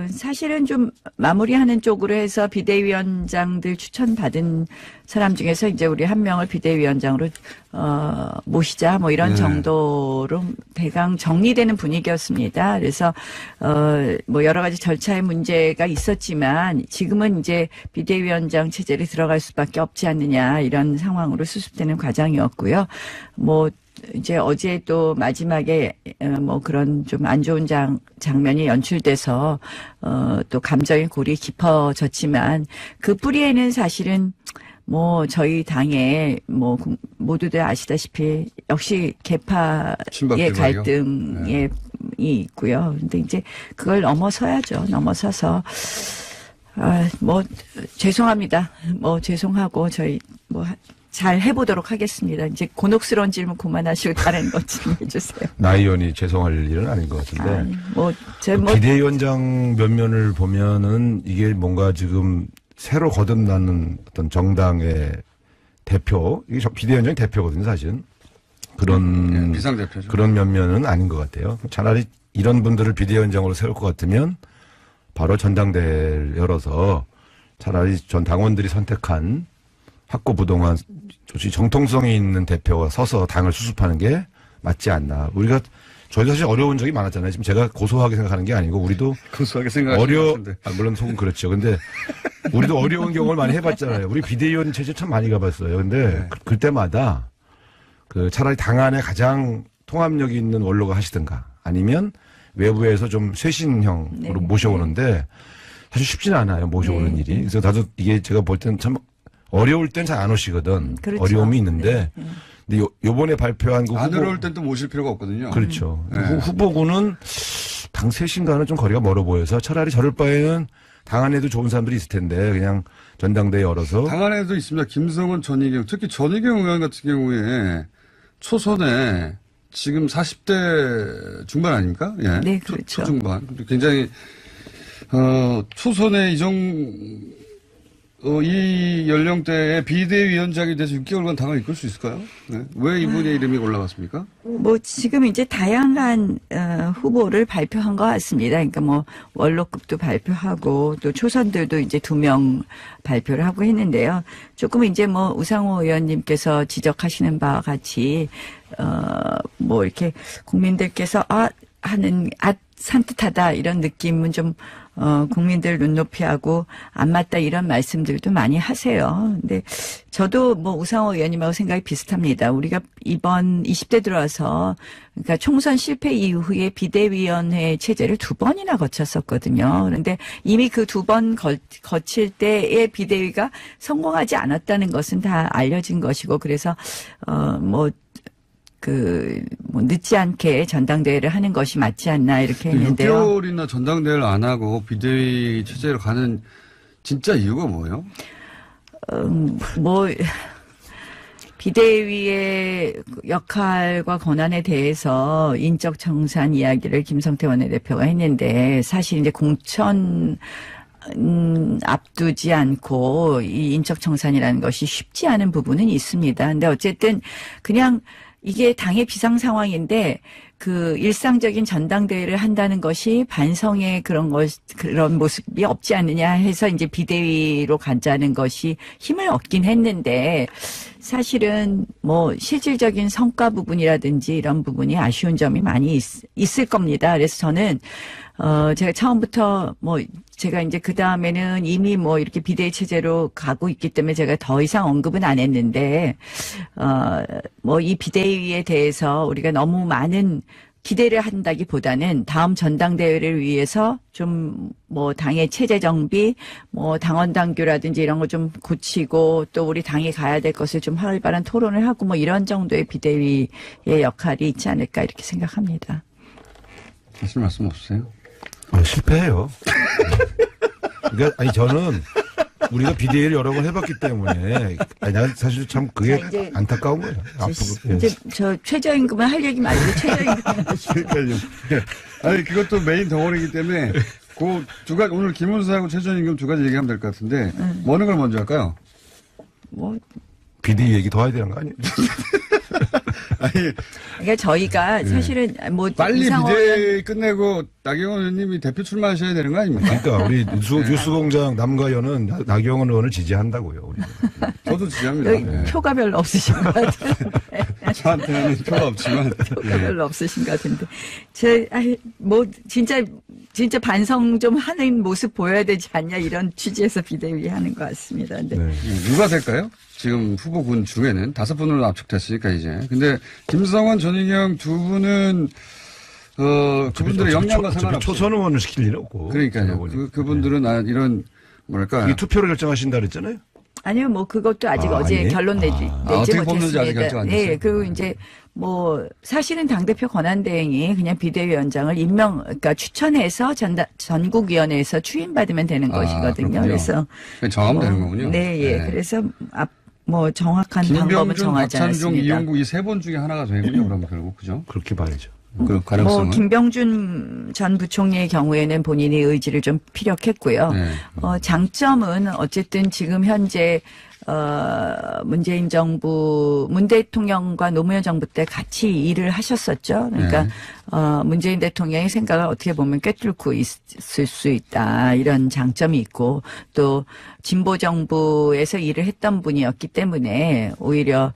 사실은 좀 마무리하는 쪽으로 해서 비대위원장들 추천받은 사람 중에서 이제 우리 한 명을 비대위원장으로 모시자 이런 정도로 대강 정리되는 분위기였습니다. 그래서 여러 가지 절차의 문제가 있었지만 지금은 이제 비대위원장 체제로 들어갈 수밖에 없지 않느냐 이런 상황으로 수습되는 과정이었고요. 이제 어제 또 마지막에 그런 좀 안 좋은 장면이 연출돼서 또 감정의 골이 깊어졌지만 그 뿌리에는 사실은 저희 당에 모두들 아시다시피 역시 계파의 갈등이 있고요. 근데 이제 그걸 넘어서야죠. 넘어서서 죄송합니다. 죄송하고 저희 잘 해보도록 하겠습니다. 이제 곤혹스러운 질문 그만하시고 다른 것 좀 해주세요. 나 의원이 죄송할 일은 아닌 것 같은데. 비대위원장 면면을 보면은 이게 뭔가 지금 새로 거듭나는 어떤 정당의 대표, 이게 비대위원장이 대표거든요, 사실은. 그런 비상대표죠. 그런 면면은 아닌 것 같아요. 차라리 이런 분들을 비대위원장으로 세울 것 같으면 바로 전당대회를 열어서 차라리 전 당원들이 선택한 확고부동한 정통성이 있는 대표가 서서 당을 수습하는 게 맞지 않나. 우리가 저희도 사실 어려운 적이 많았잖아요. 지금 제가 고소하게 생각하는 게 아니고 우리도 고소하게 생각하시는 물론 속은 그렇죠. 근데 우리도 어려운 경험을 많이 해봤잖아요. 우리 비대위원 체제 참 많이 가봤어요. 근데 그때마다 그 차라리 당 안에 가장 통합력이 있는 원로가 하시든가 아니면 외부에서 좀 쇄신형으로 모셔오는데 사실 쉽지는 않아요. 모셔오는 일이. 그래서 나도 이게 제가 볼 때는 참 어려울 땐 잘 안 오시거든. 그렇죠. 어려움이 있는데. 근데 요번에 발표한 그 안 어려울 땐 또 모실 필요가 없거든요. 그렇죠. 후보군은 당 쇄신과는 좀 거리가 멀어 보여서 차라리 저럴 바에는 당 안에도 좋은 사람들이 있을 텐데 그냥 전당대회 열어서. 당 안에도 있습니다. 김성원, 전희경. 특히 전희경 의원 같은 경우에 초선에 지금 40대 중반 아닙니까? 예. 네, 그렇죠. 초중반. 굉장히, 초선에 이 연령대에 비대위원장이 돼서 6개월간 당을 이끌 수 있을까요? 네. 왜 이분의 이름이 올라갔습니까? 뭐 지금 이제 다양한 후보를 발표한 것 같습니다. 그러니까 뭐 원로급도 발표하고 또 초선들도 이제 2명 발표를 하고 했는데요. 조금 이제 뭐 우상호 의원님께서 지적하시는 바와 같이 뭐 이렇게 국민들께서 산뜻하다 이런 느낌은 좀 국민들 눈높이하고 안 맞다 이런 말씀들도 많이 하세요. 근데 저도 뭐 우상호 의원님하고 생각이 비슷합니다. 우리가 이번 20대 들어와서 그러니까 총선 실패 이후에 비대위원회 체제를 2번이나 거쳤었거든요. 그런데 이미 그 2번 거칠 때의 비대위가 성공하지 않았다는 것은 다 알려진 것이고 그래서 늦지 않게 전당대회를 하는 것이 맞지 않나 이렇게 했는데요. 6개월이나 전당대회를 안 하고 비대위 체제로 가는 진짜 이유가 뭐예요? 비대위의 역할과 권한에 대해서 인적 정산 이야기를 김성태 원내대표가 했는데 사실 이제 공천 앞두지 않고 이 인적 정산이라는 것이 쉽지 않은 부분은 있습니다. 근데 어쨌든 그냥 이게 당의 비상 상황인데 그 일상적인 전당대회를 한다는 것이 반성의 그런 모습이 없지 않느냐 해서 이제 비대위로 가자는 것이 힘을 얻긴 했는데 사실은 뭐 실질적인 성과 부분이라든지 이런 부분이 아쉬운 점이 많이 있을 겁니다. 그래서 저는 제가 처음부터 제가 이제 그 다음에는 이미 이렇게 비대위 체제로 가고 있기 때문에 제가 더 이상 언급은 안 했는데, 이 비대위에 대해서 우리가 너무 많은 기대를 한다기보다는 다음 전당대회를 위해서 좀 당의 체제 정비, 당원 당규라든지 이런 거 좀 고치고 또 우리 당이 가야 될 것을 좀 활발한 토론을 하고 이런 정도의 비대위의 역할이 있지 않을까 이렇게 생각합니다. 하실 말씀 없으세요? 실패해요. 그러니까 저는 우리가 비대위를 여러 번 해봤기 때문에 난 사실 참 그게 안타까운 거예요. 앞으로. 이제 저 최저임금은 할 얘기 말고 최저임금은 그러니까요. 아니 그것도 메인 덩어리이기 때문에 그 두 가지 오늘 기본소득하고 최저임금 2가지 얘기하면 될 것 같은데 어느 걸 먼저 할까요? 비대위 얘기 더 해야 되는 거 아니에요? 아니, 그러니까 저희가 사실은 빨리 비대위 끝내고 나경원 의원님이 대표 출마하셔야 되는 거 아닙니까? 그러니까 우리 뉴스공장 남가연은 나경원 의원을 지지한다고요. 우리. 저도 지지합니다. 표가 별로 없으신 것 같아요. 저한테는 표가 없지만 표가 별로 없으신 것 같은데 진짜 반성 좀 하는 모습 보여야 되지 않냐 이런 취지에서 비대위 하는 것 같습니다. 근데 누가 될까요? 지금 후보군 중에는 5분으로 압축됐으니까 이제. 근데 김성원, 전희경 두 분은 그분들의 역량과 상관없이 초선 의원을 시킬 일은 없고. 그러니까요. 그분들은 이런 뭐랄까 이 투표를 결정하신다 그랬잖아요. 아니요, 그것도 아직 어제 결론 내지 어떻게 뽑는지 아직 결정 안 됐어요. 네, 그리고 이제 사실은 당대표 권한대행이 그냥 비대위원장을 그러니까 추천해서 전국위원회에서 추임받으면 되는 것이거든요. 그렇군요. 그래서 정하면 되는 거군요. 네, 예. 그래서 정확한 방법은 정하지 않았습니다. 박찬종, 이용구 이 3분 중에 하나가 되군요. 그러면 결국 그죠? 그렇게 봐야죠. 그 가능성은? 김병준 전 부총리의 경우에는 본인이 의지를 좀 피력했고요. 네. 장점은 어쨌든 지금 현재 문재인 정부, 문 대통령과 노무현 정부 때 같이 일을 하셨었죠. 그러니까 문재인 대통령의 생각을 어떻게 보면 꿰뚫고 있을 수 있다. 이런 장점이 있고 또 진보 정부에서 일을 했던 분이었기 때문에 오히려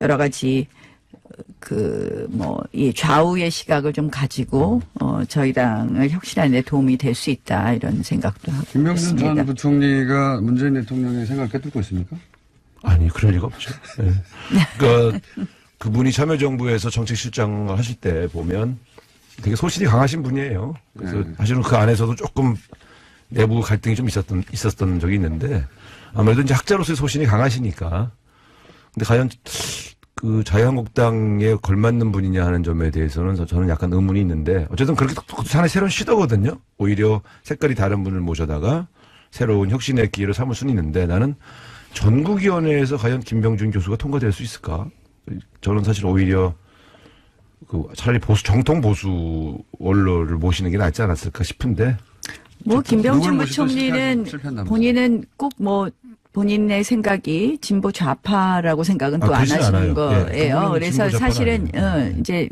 여러 가지 이 좌우의 시각을 좀 가지고, 저희 당을 혁신하는 데 도움이 될 수 있다, 이런 생각도 하고 김병준 있습니다. 전 부총리가 문재인 대통령의 생각을 꿰뚫고 있습니까? 아니, 그럴 리가 없죠. 네. 그러니까 그분이 참여정부에서 정책실장을 하실 때 보면 되게 소신이 강하신 분이에요. 그래서 사실은 그 안에서도 조금 내부 갈등이 좀 있었던 적이 있는데 아무래도 이제 학자로서의 소신이 강하시니까. 근데 과연 그 자유한국당에 걸맞는 분이냐 하는 점에 대해서는 저는 약간 의문이 있는데 어쨌든 그렇게 하나의 새로운 시도거든요. 오히려 색깔이 다른 분을 모셔다가 새로운 혁신의 기회를 삼을 수는 있는데 나는 전국위원회에서 과연 김병준 교수가 통과될 수 있을까? 저는 사실 오히려 차라리 정통 보수 원로를 모시는 게 낫지 않았을까 싶은데. 김병준 부총리는 본인은 꼭 본인의 생각이 진보 좌파라고 생각은 또 안 하시는 않아요. 거예요. 그래서 사실은 이제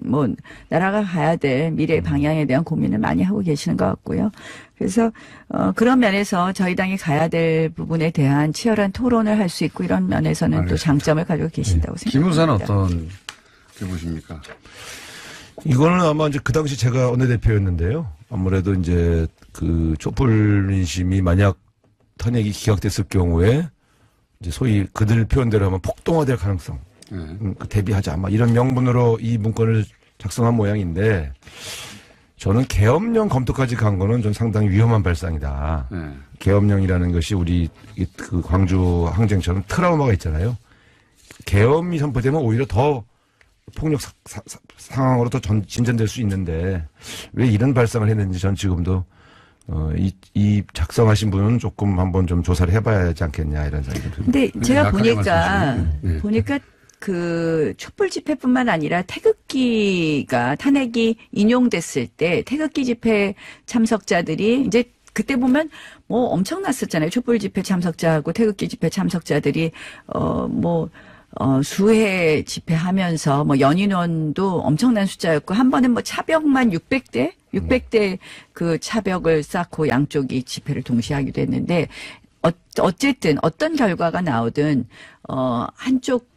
나라가 가야 될 미래 방향에 대한 고민을 많이 하고 계시는 것 같고요. 그래서 그런 면에서 저희 당이 가야 될 부분에 대한 치열한 토론을 할 수 있고 이런 면에서는 알겠습니다. 또 장점을 가지고 계신다고 생각합니다. 김 의사는 어떻게 보십니까? 이거는 아마 이제 그 당시 제가 원내대표였는데요. 아무래도 이제 그 촛불 민심이 만약 탄핵이 기각됐을 경우에 이제 소위 그들 표현대로 하면 폭동화될 가능성 대비하자 아마 이런 명분으로 이 문건을 작성한 모양인데 저는 계엄령 검토까지 간 거는 좀 상당히 위험한 발상이다. 계엄령이라는 것이 우리 그 광주 항쟁처럼 트라우마가 있잖아요. 계엄이 선포되면 오히려 더 폭력 상황으로 더 진전될 수 있는데 왜 이런 발상을 했는지 전 지금도 이 작성하신 분은 조금 한번 좀 조사를 해봐야 하지 않겠냐 이런 생각이 듭니다. 근데 제가 보니까 그 촛불 집회뿐만 아니라 탄핵이 인용됐을 때 태극기 집회 참석자들이 이제 그때 보면 엄청났었잖아요. 촛불 집회 참석자하고 태극기 집회 참석자들이 수해 집회하면서 연인원도 엄청난 숫자였고 한 번은 차벽만 600대 그 차벽을 쌓고 양쪽이 집회를 동시에 하기도 했는데 어쨌든 어떤 결과가 나오든 한쪽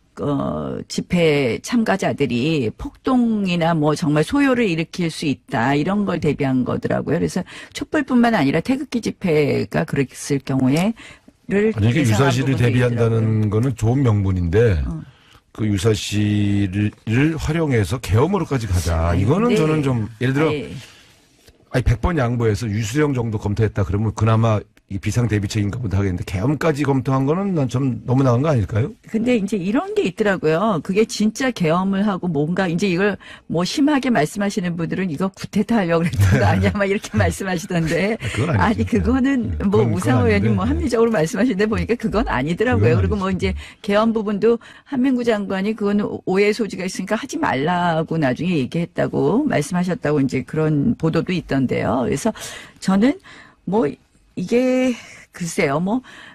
집회 참가자들이 폭동이나 정말 소요를 일으킬 수 있다 이런 걸 대비한 거더라고요. 그래서 촛불뿐만 아니라 태극기 집회가 그랬을 경우에 만약에 유사시를 대비한다는 거는 좋은 명분인데 그 유사시를 활용해서 계엄으로까지 가자. 이거는 저는 좀 예를 들어 100번 양보해서 유수령 정도 검토했다 그러면 그나마 이 비상대비책인가 보다 하겠는데 계엄까지 검토한 거는 난 좀 너무 나간 거 아닐까요? 근데 이제 이런 게 있더라고요. 그게 진짜 계엄을 하고 뭔가 이제 이걸 심하게 말씀하시는 분들은 이거 구태타 하려고 그랬던 거 아니야? 막 이렇게 말씀하시던데. 아니, 그거는 우상호 의원님 합리적으로 말씀하시는데 보니까 그건 아니더라고요. 그리고 이제 계엄 부분도 한민구 장관이 그건 오해 소지가 있으니까 하지 말라고 나중에 얘기했다고 말씀하셨다고 이제 그런 보도도 있던데요. 그래서 저는 이게 글쎄요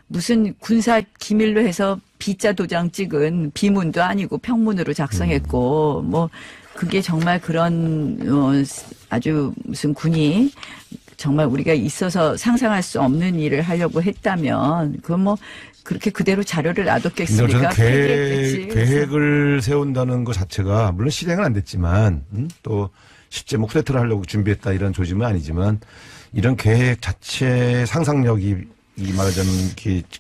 무슨 군사 기밀로 해서 비자 도장 찍은 비문도 아니고 평문으로 작성했고 그게 정말 그런 아주 무슨 군이 정말 우리가 있어서 상상할 수 없는 일을 하려고 했다면 그건 그렇게 그대로 자료를 놔뒀겠습니까? 계획을 세운다는 것 자체가 물론 실행은 안 됐지만 또 실제 쿠데타를 하려고 준비했다 이런 조짐은 아니지만 이런 계획 자체 상상력이 말하자면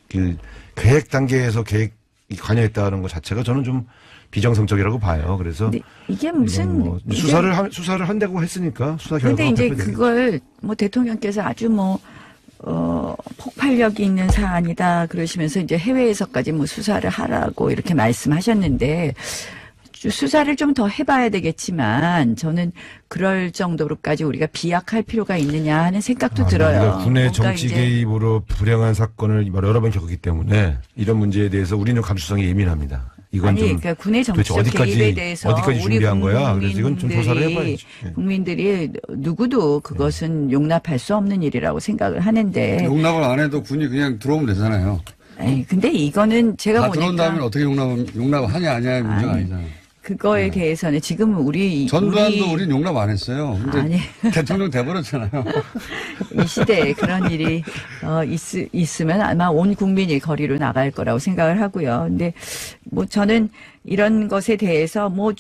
그 계획 단계에서 계획이 관여했다는 것 자체가 저는 좀 비정상적이라고 봐요. 그래서 이게 무슨 수사를 한다고 했으니까 수사 결과가 그런데 이제 그걸 대통령께서 아주 폭발력이 있는 사안이다 그러시면서 이제 해외에서까지 수사를 하라고 이렇게 말씀하셨는데. 수사를 좀 더 해봐야 되겠지만 저는 그럴 정도로까지 우리가 비약할 필요가 있느냐 하는 생각도 들어요. 군의 정치 개입으로 불행한 사건을 여러 번 겪었기 때문에 이런 문제에 대해서 우리는 감수성이 예민합니다. 이건 아니, 좀 그러니까 군의 정치적 개입에 대해서 어디까지 우리 준비한 거야? 그래서 이건 좀 조사를 해봐야지. 국민들이 누구도 그것은 용납할 수 없는 일이라고 생각을 하는데 용납을 안 해도 군이 그냥 들어오면 되잖아요. 에이, 근데 이거는 제가 다 보니까 들어온 다음에 어떻게 용납하냐 아니냐의 문제가 아니잖아요. 그거에 대해서는 지금 전두환도 우린 용납 안 했어요. 근데 아니. 대통령 돼버렸잖아요. 이 시대에 그런 일이 있으면 아마 온 국민이 거리로 나갈 거라고 생각을 하고요. 근데 뭐 저는 이런 것에 대해서 뭐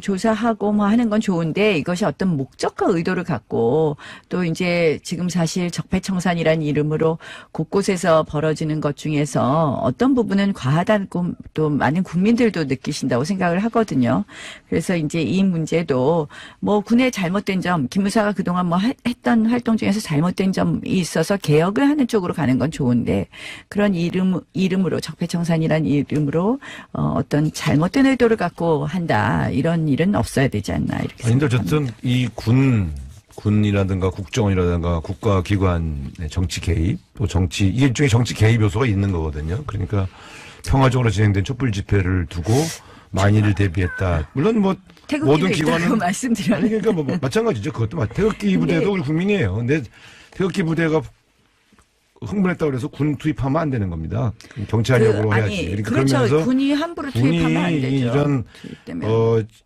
조사하고 뭐 하는 건 좋은데 이것이 어떤 목적과 의도를 갖고 또 이제 지금 사실 적폐청산이라는 이름으로 곳곳에서 벌어지는 것 중에서 어떤 부분은 과하다고 또 많은 국민들도 느끼신다고 생각을 하거든요. 그래서 이제 이 문제도 뭐 군의 잘못된 점, 김무사가 그동안 뭐 했던 활동 중에서 잘못된 점이 있어서 개혁을 하는 쪽으로 가는 건 좋은데 그런 이름으로 적폐청산이라는 이름으로 어떤 잘못된 의도를 갖고 한다. 이런 일은 없어야 되지 않나 이렇게 생각합니다. 생각합니다. 어쨌든 이 군이라든가 국정원이라든가 국가기관의 정치 개입 또 정치 이게 일종의 정치 개입 요소가 있는 거거든요. 그러니까 평화적으로 진행된 촛불 집회를 두고 만일을 대비했다. 물론 뭐 모든 기관은 말씀드려요. 아니 그러니까 뭐 마찬가지죠. 그것도 태극기 부대도 우리 국민이에요. 근데 태극기 부대가 흥분했다고 그래서 군 투입하면 안 되는 겁니다. 경찰력으로 해야지. 그러니까 그렇죠. 그러면서 군이 함부로 투입하면 안 되죠.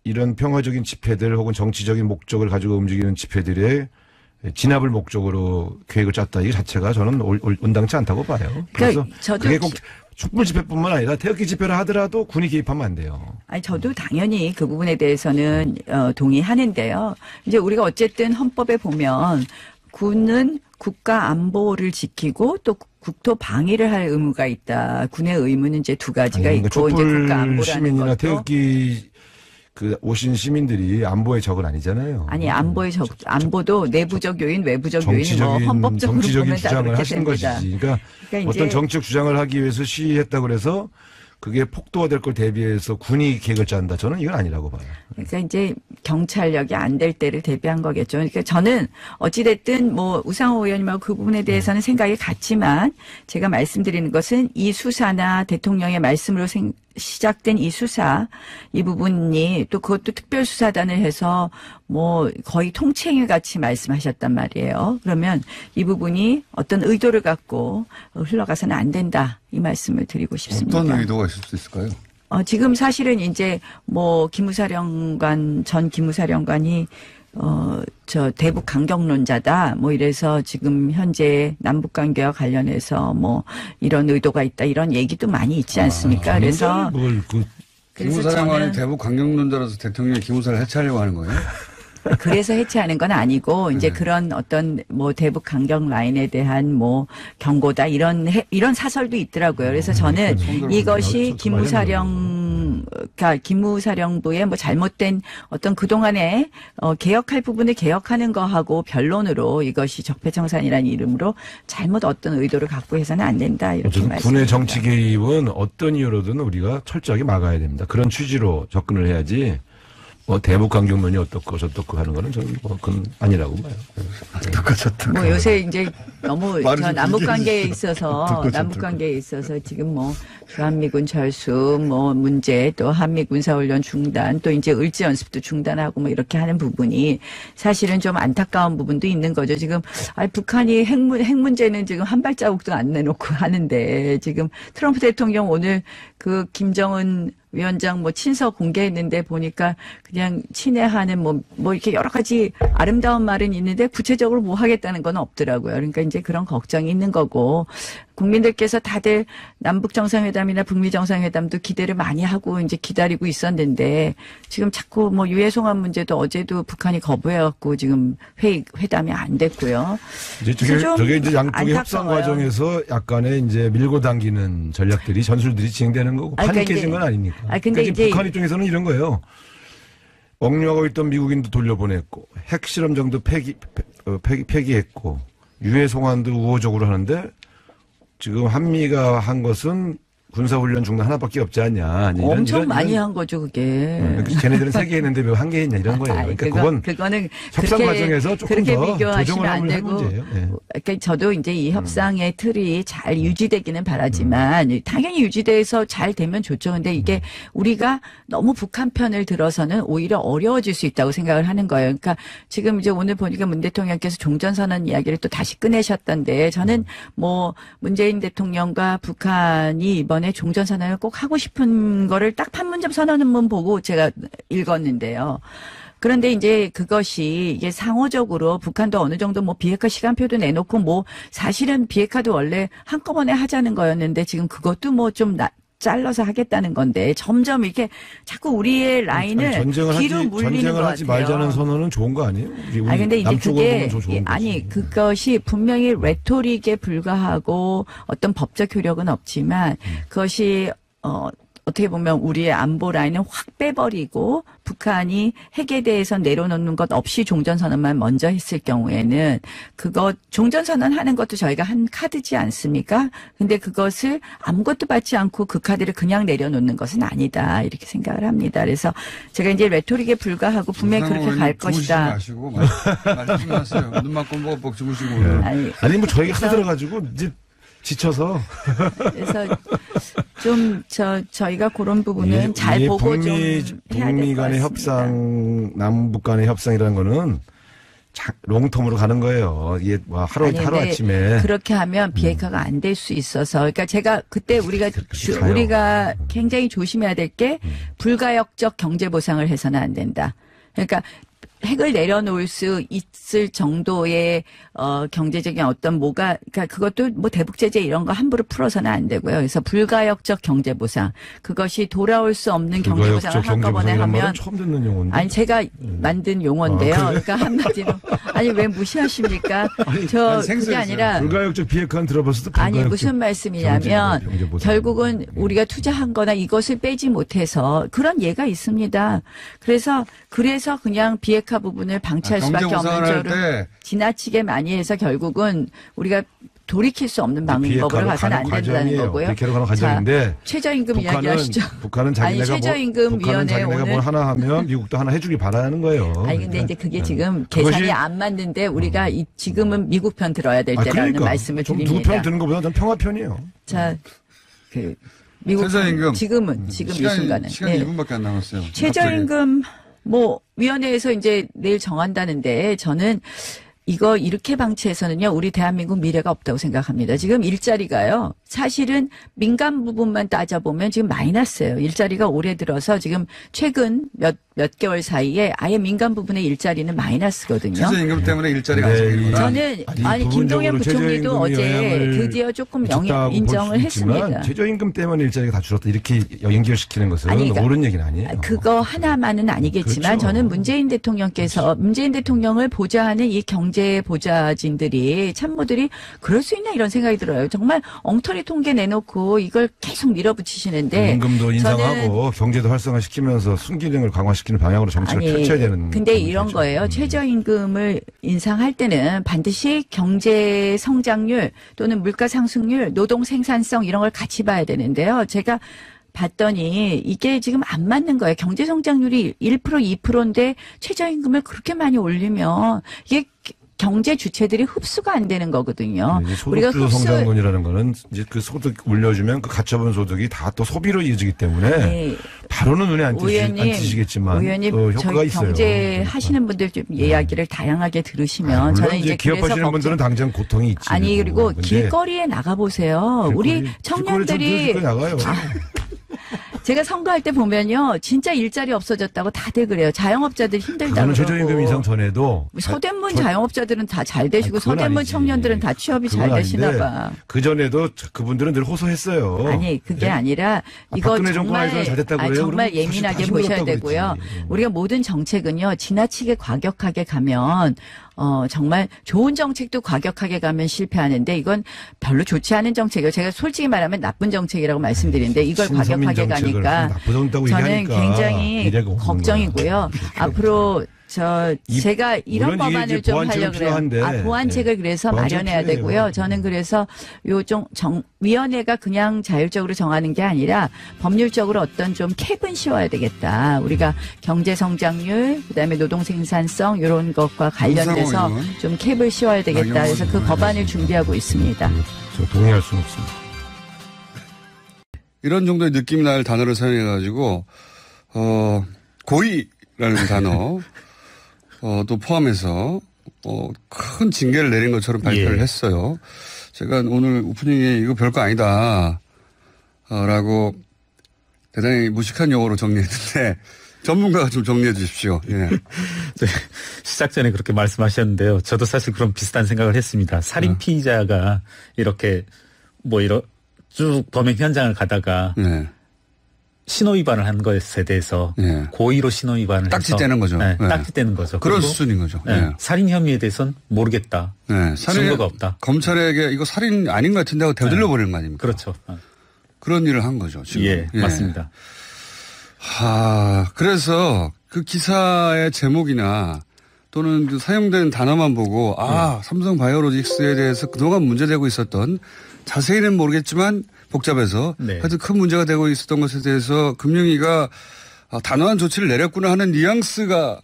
이런 평화적인 집회들 혹은 정치적인 목적을 가지고 움직이는 집회들의 진압을 목적으로 계획을 짰다. 이 자체가 저는 온당치 않다고 봐요. 그래서 그게 꼭 촛불 집회뿐만 아니라 태극기 집회를 하더라도 군이 개입하면 안 돼요. 아니 저도 당연히 그 부분에 대해서는 동의하는데요. 이제 우리가 어쨌든 헌법에 보면 군은 국가 안보를 지키고 또 국토 방위를 할 의무가 있다. 군의 의무는 이제 두 가지가 있고 이제 국가 안보라는 시민이나 것도 태극기 오신 시민들이 안보의 적은 아니잖아요. 아니 안보도 내부적 요인, 외부적 요인 뭐 헌법적으로 보면 다 주장을 그렇게 하신 됩니다. 것이지. 그러니까 어떤 정치적 주장을 하기 위해서 시위했다 그래서 그게 폭도화될 걸 대비해서 군이 계획을 짠다. 저는 이건 아니라고 봐요. 그러니까 이제 경찰력이 안 될 때를 대비한 거겠죠. 그러니까 저는 어찌됐든 뭐 우상호 의원님하고 그 부분에 대해서는 생각이 같지만 제가 말씀드리는 것은 이 수사나 대통령의 말씀으로 시작된 이 수사 이 부분이 또 그것도 특별수사단을 해서 뭐 거의 통칭을 같이 말씀하셨단 말이에요. 그러면 이 부분이 어떤 의도를 갖고 흘러가서는 안 된다. 이 말씀을 드리고 싶습니다. 어떤 의도가 있을 수 있을까요? 지금 사실은 이제 전 기무사령관이 저 대북 강경론자다. 뭐 이래서 지금 현재 남북 관계와 관련해서 뭐 이런 의도가 있다. 이런 얘기도 많이 있지 않습니까? 그래서 기무사령관이 대북 강경론자라서 대통령이 기무사를 해체하려고 하는 거예요? 그래서 해체하는 건 아니고 이제 그런 어떤 뭐 대북 강경 라인에 대한 뭐 경고다 이런 사설도 있더라고요. 그래서 저는 이것이 기무사령부의 뭐 잘못된 어떤 그동안에 개혁할 부분을 개혁하는 거하고 변론으로 이것이 적폐청산이라는 이름으로 잘못 어떤 의도를 갖고 해서는 안 된다 이렇게 말씀드립니다. 군의 정치 개입은 어떤 이유로든 우리가 철저하게 막아야 됩니다. 그런 취지로 접근을 해야지. 뭐 대북 강경론이 어떻고 저떻고 하는 거는 저는 뭐 그건 아니라고 봐요. 뭐 요새 이제 너무 남북 관계에 있어서 지금 뭐 주한미군 철수 뭐 문제 또 한미 군사훈련 중단 또 이제 을지 연습도 중단하고 뭐 이렇게 하는 부분이 사실은 좀 안타까운 부분도 있는 거죠. 지금 북한이 핵 문제는 지금 한 발자국도 안 내놓고 하는데 지금 트럼프 대통령 오늘 그 김정은 위원장 뭐 친서 공개했는데 보니까 그냥 친애하는 뭐 이렇게 여러 가지 아름다운 말은 있는데 구체적으로 뭐 하겠다는 건 없더라고요. 그러니까 이제 그런 걱정이 있는 거고 국민들께서 다들 남북 정상회담이나 북미 정상회담도 기대를 많이 하고 이제 기다리고 있었는데 지금 자꾸 뭐 유해송환 문제도 어제도 북한이 거부해갖고 지금 회담이 안 됐고요. 이제 저게 이제 양쪽의 협상 과정에서 약간의 이제 밀고 당기는 전략들이 전술들이 진행되는 거고 판이 깨진 건 아니니까. 근데 이제 북한 입장에서는 이런 거예요. 억류하고 있던 미국인도 돌려보냈고 핵실험 정도 폐기했고 유해송환도 우호적으로 하는데 지금 한미가 한 것은 군사훈련 중단 하나밖에 없지 않냐. 엄청 많이 한 거죠, 그게. 쟤네들은 3개 했는데 왜 1개 했냐 이런 거예요. 그러니까 그거는 협상 과정에서 조금 더 조정을 안 하면 되고. 문제예요. 네. 그러니까 저도 이제 이 협상의 틀이 잘 유지되기는 바라지만 당연히 유지돼서 잘 되면 좋죠. 근데 이게 우리가 너무 북한 편을 들어서는 오히려 어려워질 수 있다고 생각을 하는 거예요. 그러니까 지금 이제 오늘 보니까 문 대통령께서 종전선언 이야기를 또 다시 꺼내셨던데 저는 뭐 문재인 대통령과 북한이 이번에 종전선언을 꼭 하고 싶은 거를 딱 판문점 선언문 보고 제가 읽었는데요. 그런데 이제 그것이 이게 상호적으로 북한도 어느 정도 뭐 비핵화 시간표도 내놓고 뭐 사실은 비핵화도 원래 한꺼번에 하자는 거였는데 지금 그것도 뭐 좀 잘라서 하겠다는 건데 점점 이렇게 자꾸 우리의 라인을 뒤로 물리는 것 같아요. 전쟁을 하지 말자는 선언은 좋은 거 아니에요? 아니 근데 이제 그게 아니 그것이 분명히 레토릭에 불과하고 어떤 법적 효력은 없지만 그것이 어떻게 보면 우리의 안보 라인을 확 빼버리고 북한이 핵에 대해서 내려놓는 것 없이 종전선언만 먼저 했을 경우에는 그거 종전선언 하는 것도 저희가 한 카드지 않습니까? 근데 그것을 아무것도 받지 않고 그 카드를 그냥 내려놓는 것은 아니다. 이렇게 생각을 합니다. 그래서 제가 이제 레토릭에 불과하고 분명히 그렇게 갈 것이다. 마시고 말씀하세요. 눈만 꼼뻑 주무시고. 아니 뭐 저희가 하들어가지고 이제 지쳐서. 그래서 좀 저희가 그런 부분은 잘 보고 좀 해야 될 것 같습니다. 북미 간의 협상, 남북 간의 협상이라는 거는 롱텀으로 가는 거예요. 이게 뭐 하루아침에. 그렇게 하면 비핵화가 안 될 수 있어서. 그러니까 제가 그때 우리가 굉장히 조심해야 될 게 불가역적 경제 보상을 해서는 안 된다. 그러니까 핵을 내려놓을 수 있을 정도의 경제적인 어떤 그러니까 그것도 뭐 대북 제재 이런 거 함부로 풀어서는 안 되고요. 그래서 불가역적 경제 보상 그것이 돌아올 수 없는 경제 보상을 한꺼번에 하면 처음 듣는 용어인데. 아니 제가 만든 용어인데요. 그러니까 한마디로 아니 왜 무시하십니까? 그게 아니라 불가역적 비핵화는 들어봤어도 아니 무슨 말씀이냐면 결국은 우리가 투자한-거나 이것을 빼지 못해서 그런 예가 있습니다. 그래서 그냥 비핵화 부분을 방치할 수밖에 없는 쪽으로 지나치게 많이 해서 결국은 우리가 돌이킬 수 없는 방법으로 가서는 안 된다는 거고요. 비핵화로 가는 과정인데 최저임금 이야기하시죠. 북한은 최저임금위원회 자기네가 뭘 하나 하면 미국도 하나 해주길 바라는 거예요. 아니 근데 이제 그게 지금 계산이 안 맞는데 우리가 지금은 미국 편 들어야 될 때라는 말씀을 드립니다. 누구 편 드는 것보다 전 평화 편이에요. 자, 미국 최저임금 지금 이 순간은 시간이 2분밖에 안 남았어요. 최저임금 위원회에서 이제 내일 정한다는데 저는 이거 이렇게 방치해서는요, 우리 대한민국 미래가 없다고 생각합니다. 지금 일자리가요, 사실은 민간 부분만 따져보면 지금 마이너스예요. 일자리가 올해 들어서 지금 최근 몇 개월 사이에 아예 민간 부분의 일자리는 마이너스거든요. 최저임금 때문에 일자리가 안 생기는 거예요. 저는 김동연 부총리도 어제 드디어 조금 인정을 했습니다. 최저임금 때문에 일자리가 다 줄었다 이렇게 연결시키는 것은 옳은 얘기는 아니에요. 그거 하나만은 아니겠지만 그렇죠. 저는 문재인 대통령을 보좌하는 이 경제 보좌진들이 참모들이 그럴 수 있나 이런 생각이 들어요. 정말 엉터리 통계 내놓고 이걸 계속 밀어붙이시는데 임금도 인상하고 경제도 활성화시키면서 순기능을 강화시키는 방향으로 정책을 펼쳐야 되는. 근데 이런 거죠. 거예요. 최저임금을 인상할 때는 반드시 경제 성장률 또는 물가 상승률, 노동 생산성 이런 걸 같이 봐야 되는데요. 제가 봤더니 이게 지금 안 맞는 거예요. 경제 성장률이 1% 2%인데 최저임금을 그렇게 많이 올리면 이게 경제 주체들이 흡수가 안 되는 거거든요. 소득주 성장론이라는 거는 이제 그 소득 올려주면 그 가처분 소득이 다 또 소비로 이어지기 때문에 바로는 눈에 안 띄시겠지만 또 효과가 있어요. 경제 하시는 분들 좀 이야기를 다양하게 들으시면 저는 이제 기업하시는 분들은 당장 고통이 있지. 아니 그리고 길거리에 나가 보세요. 우리 청년들이 나가요. 제가 선거할 때 보면요, 진짜 일자리 없어졌다고 다들 그래요. 자영업자들 힘들다고. 저는 최저임금 인상 전에도 서대문 자영업자들은 다 잘 되시고 서대문 청년들은 다 취업이 잘 되시나 봐. 그 전에도 그분들은 늘 호소했어요. 아니 그게 아니라 이거 정말 예민하게 보셔야 되고요. 우리가 모든 정책은요 지나치게 과격하게 가면. 정말 좋은 정책도 과격하게 가면 실패하는데 이건 별로 좋지 않은 정책이에요. 제가 솔직히 말하면 나쁜 정책이라고 말씀드리는데 이걸 과격하게 가니까 저는 굉장히 걱정이고요. 앞으로 제가 이런 법안을 좀 하려고 그래요. 보완책을 그래서 마련해야 되고요. 저는 그래서 위원회가 그냥 자율적으로 정하는 게 아니라 법률적으로 어떤 좀 캡은 씌워야 되겠다. 우리가 경제 성장률, 그다음에 노동 생산성 이런 것과 관련돼서 좀 캡을 씌워야 되겠다. 그래서 그 법안을 준비하고 있습니다. 저 동의할 수는 없습니다. 이런 정도의 느낌 날 단어를 사용해가지고 고의라는 단어 또 포함해서 큰 징계를 내린 것처럼 발표를 했어요. 제가 오늘 오프닝에 이거 별거 아니다 라고 대단히 무식한 용어로 정리했는데 전문가가 좀 정리해 주십시오. 예. 시작 전에 그렇게 말씀하셨는데요. 저도 사실 그런 비슷한 생각을 했습니다. 살인 피의자가 이렇게 쭉 범행 현장을 가다가 신호 위반을 한 것에 대해서 고의로 신호 위반을 해서 딱지떼는 거죠. 딱지떼는 거죠. 그런 수준인 거죠. 살인 혐의에 대해서는 모르겠다. 증거가 없다. 검찰에게 이거 살인 아닌 것 같은데 하고 되돌려 버리는 거 아닙니까? 그렇죠. 그런 일을 한 거죠. 지금. 맞습니다. 그래서 그 기사의 제목이나 또는 그 사용된 단어만 보고 삼성 바이오로직스에 대해서 그동안 문제되고 있었던 자세히는 모르겠지만 복잡해서 하여튼 큰 문제가 되고 있었던 것에 대해서 금융위가 단호한 조치를 내렸구나 하는 뉘앙스가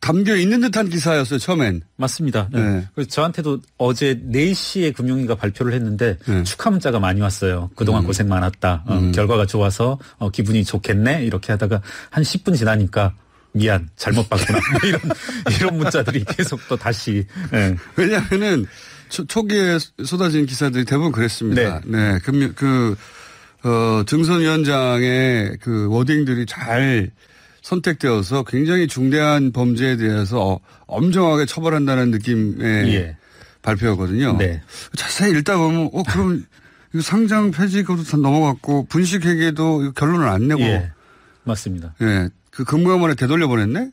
담겨 있는 듯한 기사였어요, 처음엔. 맞습니다. 그래서 저한테도 어제 4시에 금융위가 발표를 했는데 축하 문자가 많이 왔어요. 그동안 고생 많았다. 결과가 좋아서 기분이 좋겠네. 이렇게 하다가 한 10분 지나니까 미안, 잘못 봤구나. 이런 문자들이 계속 또 다시. 왜냐하면은 초기에 쏟아진 기사들이 대부분 그랬습니다. 증선위원장의 그 워딩들이 잘 선택되어서 굉장히 중대한 범죄에 대해서 엄정하게 처벌한다는 느낌의 발표였거든요. 자세히 읽다 보면 그럼 이거 상장 폐지 그것도 다 넘어갔고 분식회계도 결론을 안 내고. 맞습니다. 그 금감원에 되돌려 보냈네?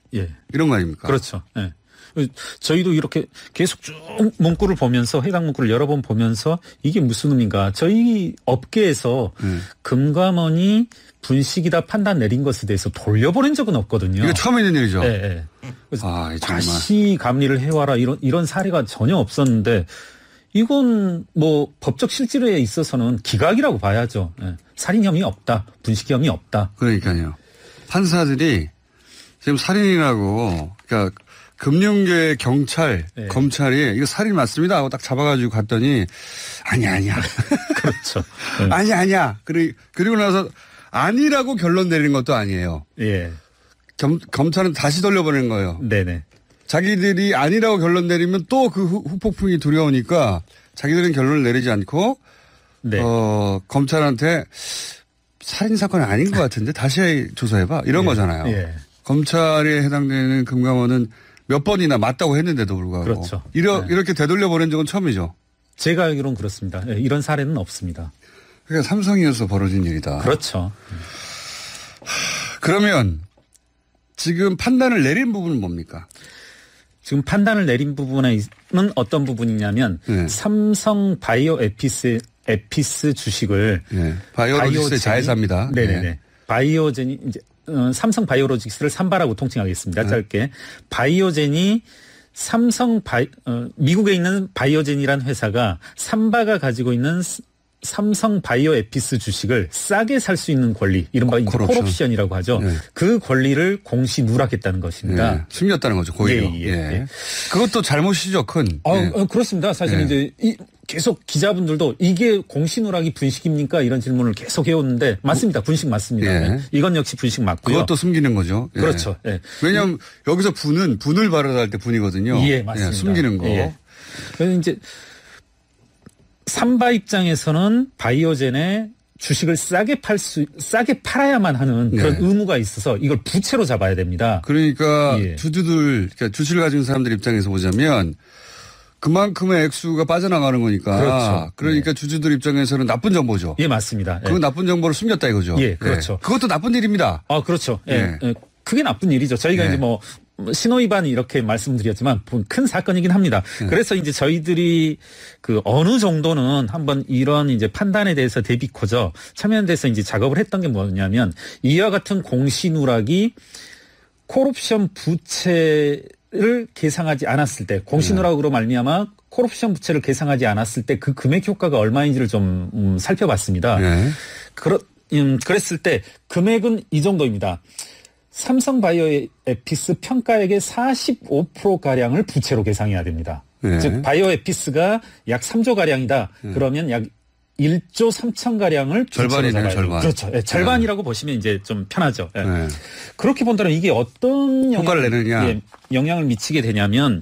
이런 거 아닙니까? 그렇죠. 저희도 이렇게 계속 쭉 문구를 보면서 해당 문구를 여러 번 보면서 이게 무슨 의미인가. 저희 업계에서 금감원이 분식이다 판단 내린 것에 대해서 돌려보낸 적은 없거든요. 이게 처음 있는 일이죠. 그래서 다시 감리를 해와라 이런 사례가 전혀 없었는데 이건 뭐 법적 실질에 있어서는 기각이라고 봐야죠. 살인 혐의 없다. 분식 혐의 없다. 그러니까요. 판사들이 지금 살인이라고 그러니까 금융계 경찰, 검찰이 이거 살인 맞습니다 하고 딱 잡아가지고 갔더니 아니야. 그렇죠. 아니야. 그리고 나서 아니라고 결론 내리는 것도 아니에요. 검찰은 다시 돌려보내는 거예요. 자기들이 아니라고 결론 내리면 또 그 후폭풍이 두려우니까 자기들은 결론을 내리지 않고 검찰한테 살인 사건이 아닌 것 같은데 다시 조사해봐 이런 거잖아요. 검찰에 해당되는 금감원은 몇 번이나 맞다고 했는데도 불구하고. 그렇죠. 이렇게 되돌려 보낸 적은 처음이죠. 제가 알기로는 그렇습니다. 이런 사례는 없습니다. 그러니까 삼성이어서 벌어진 일이다. 그렇죠. 그러면 지금 판단을 내린 부분은 뭡니까? 지금 판단을 내린 부분은 어떤 부분이냐면 삼성 바이오 에피스 주식을 바이오로직스의 자회사입니다. 바이오젠이 이제 삼성 바이오로직스를 삼바라고 통칭하겠습니다. 짧게. 바이오젠이 미국에 있는 바이오젠이라는 회사가 삼바가 가지고 있는 삼성 바이오 에피스 주식을 싸게 살 수 있는 권리, 이른바 콜옵션이라고 하죠. 그 권리를 공시 누락했다는 것입니다. 숨겼다는 거죠, 고의로. 그것도 잘못이죠, 큰. 그렇습니다. 사실 이제 계속 기자분들도 이게 공시 누락이 분식입니까? 이런 질문을 계속 해오는데 맞습니다. 분식 맞습니다. 이건 역시 분식 맞고요. 그것도 숨기는 거죠. 그렇죠. 왜냐하면 여기서 분을 발효할 때 분이거든요. 맞습니다. 숨기는 거. 그래서 이제 삼바 입장에서는 바이오젠의 주식을 싸게 팔아야만 하는 그런 의무가 있어서 이걸 부채로 잡아야 됩니다. 그러니까 그러니까 주식을 가진 사람들 입장에서 보자면 그만큼의 액수가 빠져나가는 거니까. 그렇죠. 그러니까 주주들 입장에서는 나쁜 정보죠. 맞습니다. 그 나쁜 정보를 숨겼다 이거죠. 그렇죠. 그것도 나쁜 일입니다. 그렇죠. 그게 나쁜 일이죠. 저희가 이제 뭐 신호위반이 이렇게 말씀드렸지만 큰 사건이긴 합니다. 그래서 이제 저희들이 그 어느 정도는 한번 이런 이제 판단에 대해서 대비코저 참여연대에서 이제 작업을 했던 게 뭐냐면 이와 같은 공시 누락이 콜옵션 부채를 계상하지 않았을 때 공시누락으로 말미암아 콜옵션 부채를 계상하지 않았을 때 그 금액 효과가 얼마인지를 좀 살펴봤습니다. 네. 그랬을 때 금액은 이 정도입니다. 삼성바이오에피스 평가액의 45%가량을 부채로 계상해야 됩니다. 네. 즉 바이오에피스가 약 3조가량이다. 그러면 약 1조 3천가량을 절반이네요, 절반. 그렇죠. 네, 절반이라고 보시면 이제 좀 편하죠. 네. 네. 그렇게 본다면 이게 어떤 효과를 내느냐. 영향을 미치게 되냐면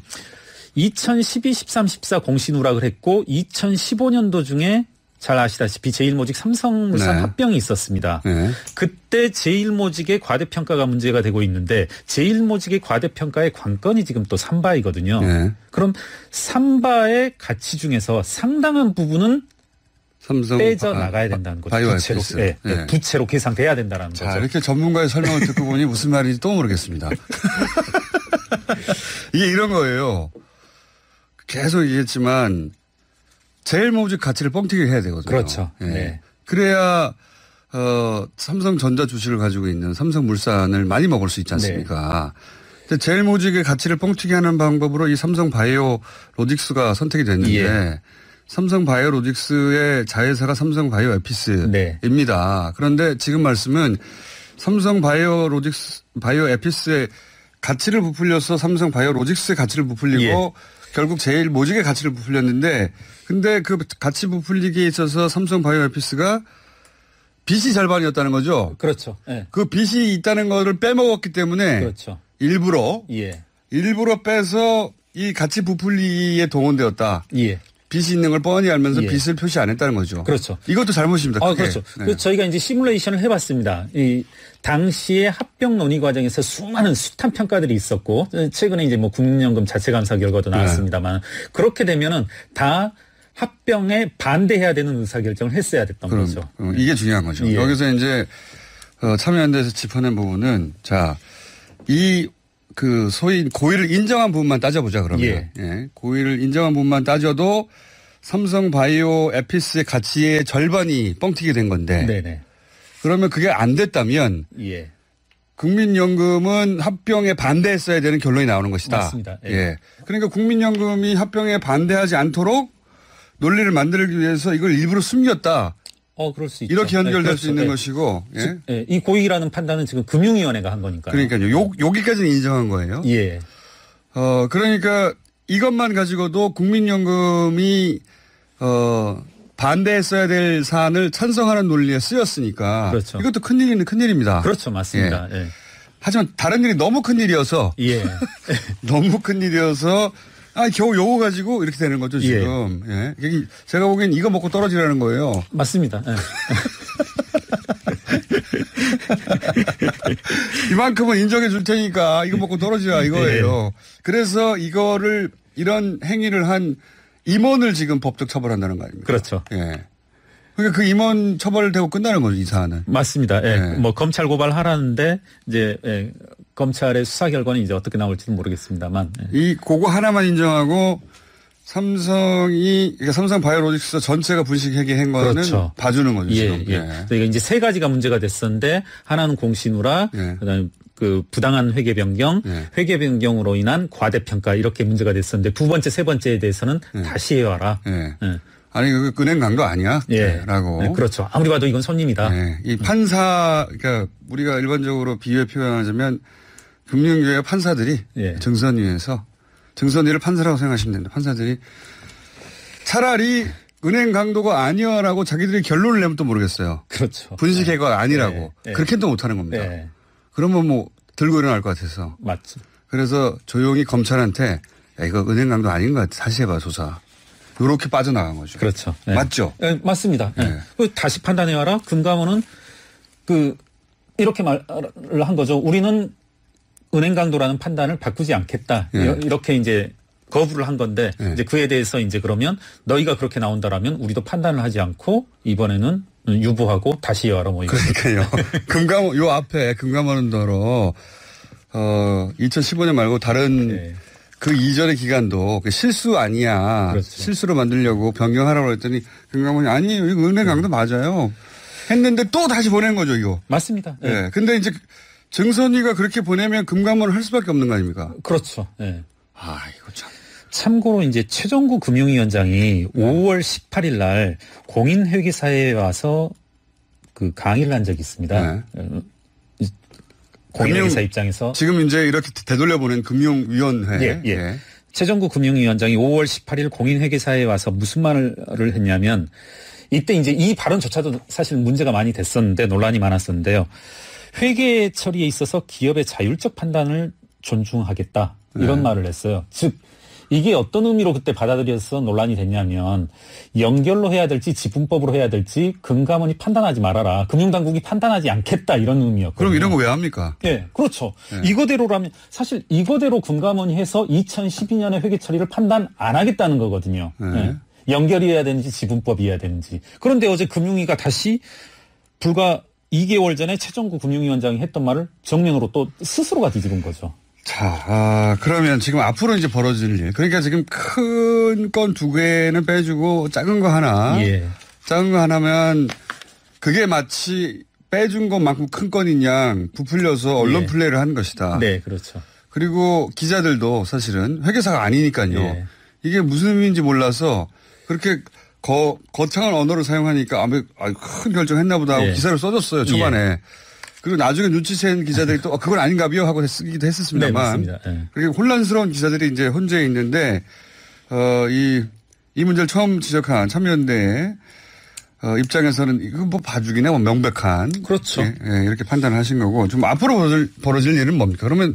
2012, 13, 14 공시누락을 했고 2015년도 중에 잘 아시다시피 제1모직 삼성물산 네. 합병이 있었습니다. 네. 그때 제1모직의 과대평가가 문제가 되고 있는데 제1모직의 과대평가의 관건이 지금 또 삼바이거든요. 네. 그럼 삼바의 가치 중에서 상당한 부분은 삼성 빼져 나가야 된다는 거죠. 부채로, 네. 네. 부채로 계상돼야 된다는 자, 거죠. 이렇게 전문가의 설명을 듣고 보니 무슨 말인지 또 모르겠습니다. 이게 이런 거예요. 계속 얘기했지만 제일모직 가치를 뻥튀기 해야 되거든요. 그렇죠. 예. 네. 그래야 삼성전자 주식을 가지고 있는 삼성물산을 많이 먹을 수 있지 않습니까? 근데 제일모직의 가치를 뻥튀기 하는 방법으로 이 삼성바이오로직스가 선택이 됐는데 예. 삼성바이오로직스의 자회사가 삼성바이오에피스입니다. 그런데 지금 말씀은 바이오에피스의 가치를 부풀려서 삼성바이오로직스의 가치를 부풀리고 예. 결국 제일모직의 가치를 부풀렸는데 근데 그 가치 부풀리기에 있어서 삼성바이오에피스가 빚이 절반이었다는 거죠. 그렇죠. 네. 그 빚이 있다는 거를 빼먹었기 때문에 그렇죠. 일부러 빼서 이 가치 부풀리기에 동원되었다. 예. 빚이 있는 걸 뻔히 알면서 예. 빚을 표시 안 했다는 거죠. 그렇죠. 이것도 잘못입니다. 크게. 그렇죠. 네. 그래서 저희가 이제 시뮬레이션을 해봤습니다. 이 당시에 합병 논의 과정에서 수많은 숱한 평가들이 있었고 최근에 이제 뭐 국민연금 자체 감사 결과도 나왔습니다만 그렇게 되면은 다 합병에 반대해야 되는 의사결정을 했어야 됐던 거죠. 이게 중요한 거죠. 예. 여기서 이제 참여연대에서 짚어낸 부분은 그 소위 고의를 인정한 부분만 따져보자 그러면. 예. 고의를 인정한 부분만 따져도 삼성바이오에피스의 가치의 절반이 뻥튀기 된 건데. 네네. 그러면 그게 안 됐다면. 예. 국민연금은 합병에 반대했어야 되는 결론이 나오는 것이다. 맞습니다. 예. 그러니까 국민연금이 합병에 반대하지 않도록 논리를 만들기 위해서 이걸 일부러 숨겼다. 그럴 수 있죠. 이렇게 연결될 그렇죠. 수 있는 것이고. 예. 이 고의라는 판단은 지금 금융위원회가 한 거니까요. 그러니까요. 여기까지는 인정한 거예요. 예. 그러니까 이것만 가지고도 국민연금이 반대했어야 될 사안을 찬성하는 논리에 쓰였으니까. 그렇죠. 이것도 큰일입니다. 그렇죠. 맞습니다. 예. 하지만 다른 일이 너무 큰일이어서. 예. 너무 큰일이어서 겨우 요거 가지고 이렇게 되는 거죠, 지금. 예. 제가 보기엔 이거 먹고 떨어지라는 거예요. 맞습니다. 예. 이만큼은 인정해 줄 테니까 이거 먹고 떨어지라 이거예요. 그래서 이런 행위를 한 임원을 지금 법적 처벌한다는 거 아닙니까? 그렇죠. 예. 그러니까 그 임원 처벌되고 끝나는 거죠, 이 사안은. 맞습니다. 예. 뭐 검찰 고발하라는데 이제 검찰의 수사 결과는 이제 어떻게 나올지는 모르겠습니다만. 그거 하나만 인정하고 그러니까 삼성바이오로직스 전체가 분식회계한 거는 그렇죠. 봐주는 거죠, 지금. 그러니까 이제 세 가지가 문제가 됐었는데 하나는 공시누락, 그다음에 그 부당한 회계 변경, 회계 변경으로 인한 과대평가 이렇게 문제가 됐었는데 두 번째, 세 번째에 대해서는 다시 해와라. 아니, 그 은행 강도 아니야? 라고. 네, 그렇죠. 아무리 봐도 이건 손님이다. 이 그러니까 우리가 일반적으로 비유해 표현하자면 금융계의 판사들이 증선위를 판사라고 생각하시면 됩니다. 판사들이 차라리 은행 강도가 아니야라고 자기들이 결론을 내면 또 모르겠어요. 그렇죠. 분식회계가 아니라고. 그렇게는 또 못하는 겁니다. 그러면 뭐 들고 일어날 것 같아서. 맞죠. 그래서 조용히 검찰한테 이거 은행 강도 아닌 것 같아. 다시 해봐 조사. 이렇게 빠져나간 거죠. 그렇죠. 맞죠? 맞습니다. 다시 판단해와라. 금감원은 이렇게 말을 한 거죠. 우리는 은행 강도라는 판단을 바꾸지 않겠다. 이렇게 이제 거부를 한 건데 이제 그에 대해서 이제 그러면 너희가 그렇게 나온다라면 우리도 판단을 하지 않고 이번에는 유보하고 다시 해와라 뭐. 그러니까요. 금감원 요 앞에 금감원은더러 2015년 말고 다른 그 이전의 기간도 실수 아니야. 그렇죠. 실수로 만들려고 변경하라고 했더니 금감원이 아니에요. 이거 은행 강도 맞아요. 했는데 또 다시 보낸 거죠, 이거. 맞습니다. 근데 이제 증선위가 그렇게 보내면 금감원을 할 수밖에 없는 거 아닙니까? 그렇죠. 네. 이거 참. 참고로 이제 최정구 금융위원장이 5월 18일 날 공인회계사에 와서 그 강의를 한 적이 있습니다. 네. 공인회계사 입장에서. 지금 이제 이렇게 되돌려보낸 금융위원회. 예, 예. 예. 최정구 금융위원장이 5월 18일 공인회계사에 와서 무슨 말을 했냐면 이때 이제 이 발언조차도 사실 문제가 많이 됐었는데 논란이 많았었는데요. 회계 처리에 있어서 기업의 자율적 판단을 존중하겠다. 이런 말을 했어요. 즉 이게 어떤 의미로 그때 받아들여서 논란이 됐냐면 연결로 해야 될지 지분법으로 해야 될지 금감원이 판단하지 말아라. 금융당국이 판단하지 않겠다 이런 의미였거든요. 그럼 이런 거 왜 합니까? 네, 그렇죠. 이거대로라면 사실 이거대로 금감원이 해서 2012년에 회계 처리를 판단 안 하겠다는 거거든요. 네. 연결이어야 되는지 지분법이어야 되는지. 그런데 어제 금융위가 다시 불과 2개월 전에 최정구 금융위원장이 했던 말을 정면으로 또 스스로가 뒤집은 거죠. 자, 그러면 지금 앞으로 이제 벌어질 일. 그러니까 지금 큰 건 2개는 빼주고 작은 거 하나. 예. 작은 거 하나면 그게 마치 빼준 것만큼 큰 건인 양 부풀려서 언론 플레이를 하는 것이다. 네, 그렇죠. 그리고 기자들도 사실은 회계사가 아니니까요. 예. 이게 무슨 의미인지 몰라서 그렇게 거창한 언어를 사용하니까 큰 결정했나 보다 하고 기사를 써줬어요, 초반에. 예. 그리고 나중에 눈치챈 기자들이 또 그건 아닌가비요 하고 쓰기도 했었습니다만. 네, 맞습니다. 네. 그렇게 혼란스러운 기자들이 이제 혼재해 있는데 이 문제를 처음 지적한 참여연대의 입장에서는 이거 뭐 봐주기네 뭐 명백한. 그렇죠. 예, 이렇게 판단을 하신 거고 좀 앞으로 벌어질 일은 뭡니까? 그러면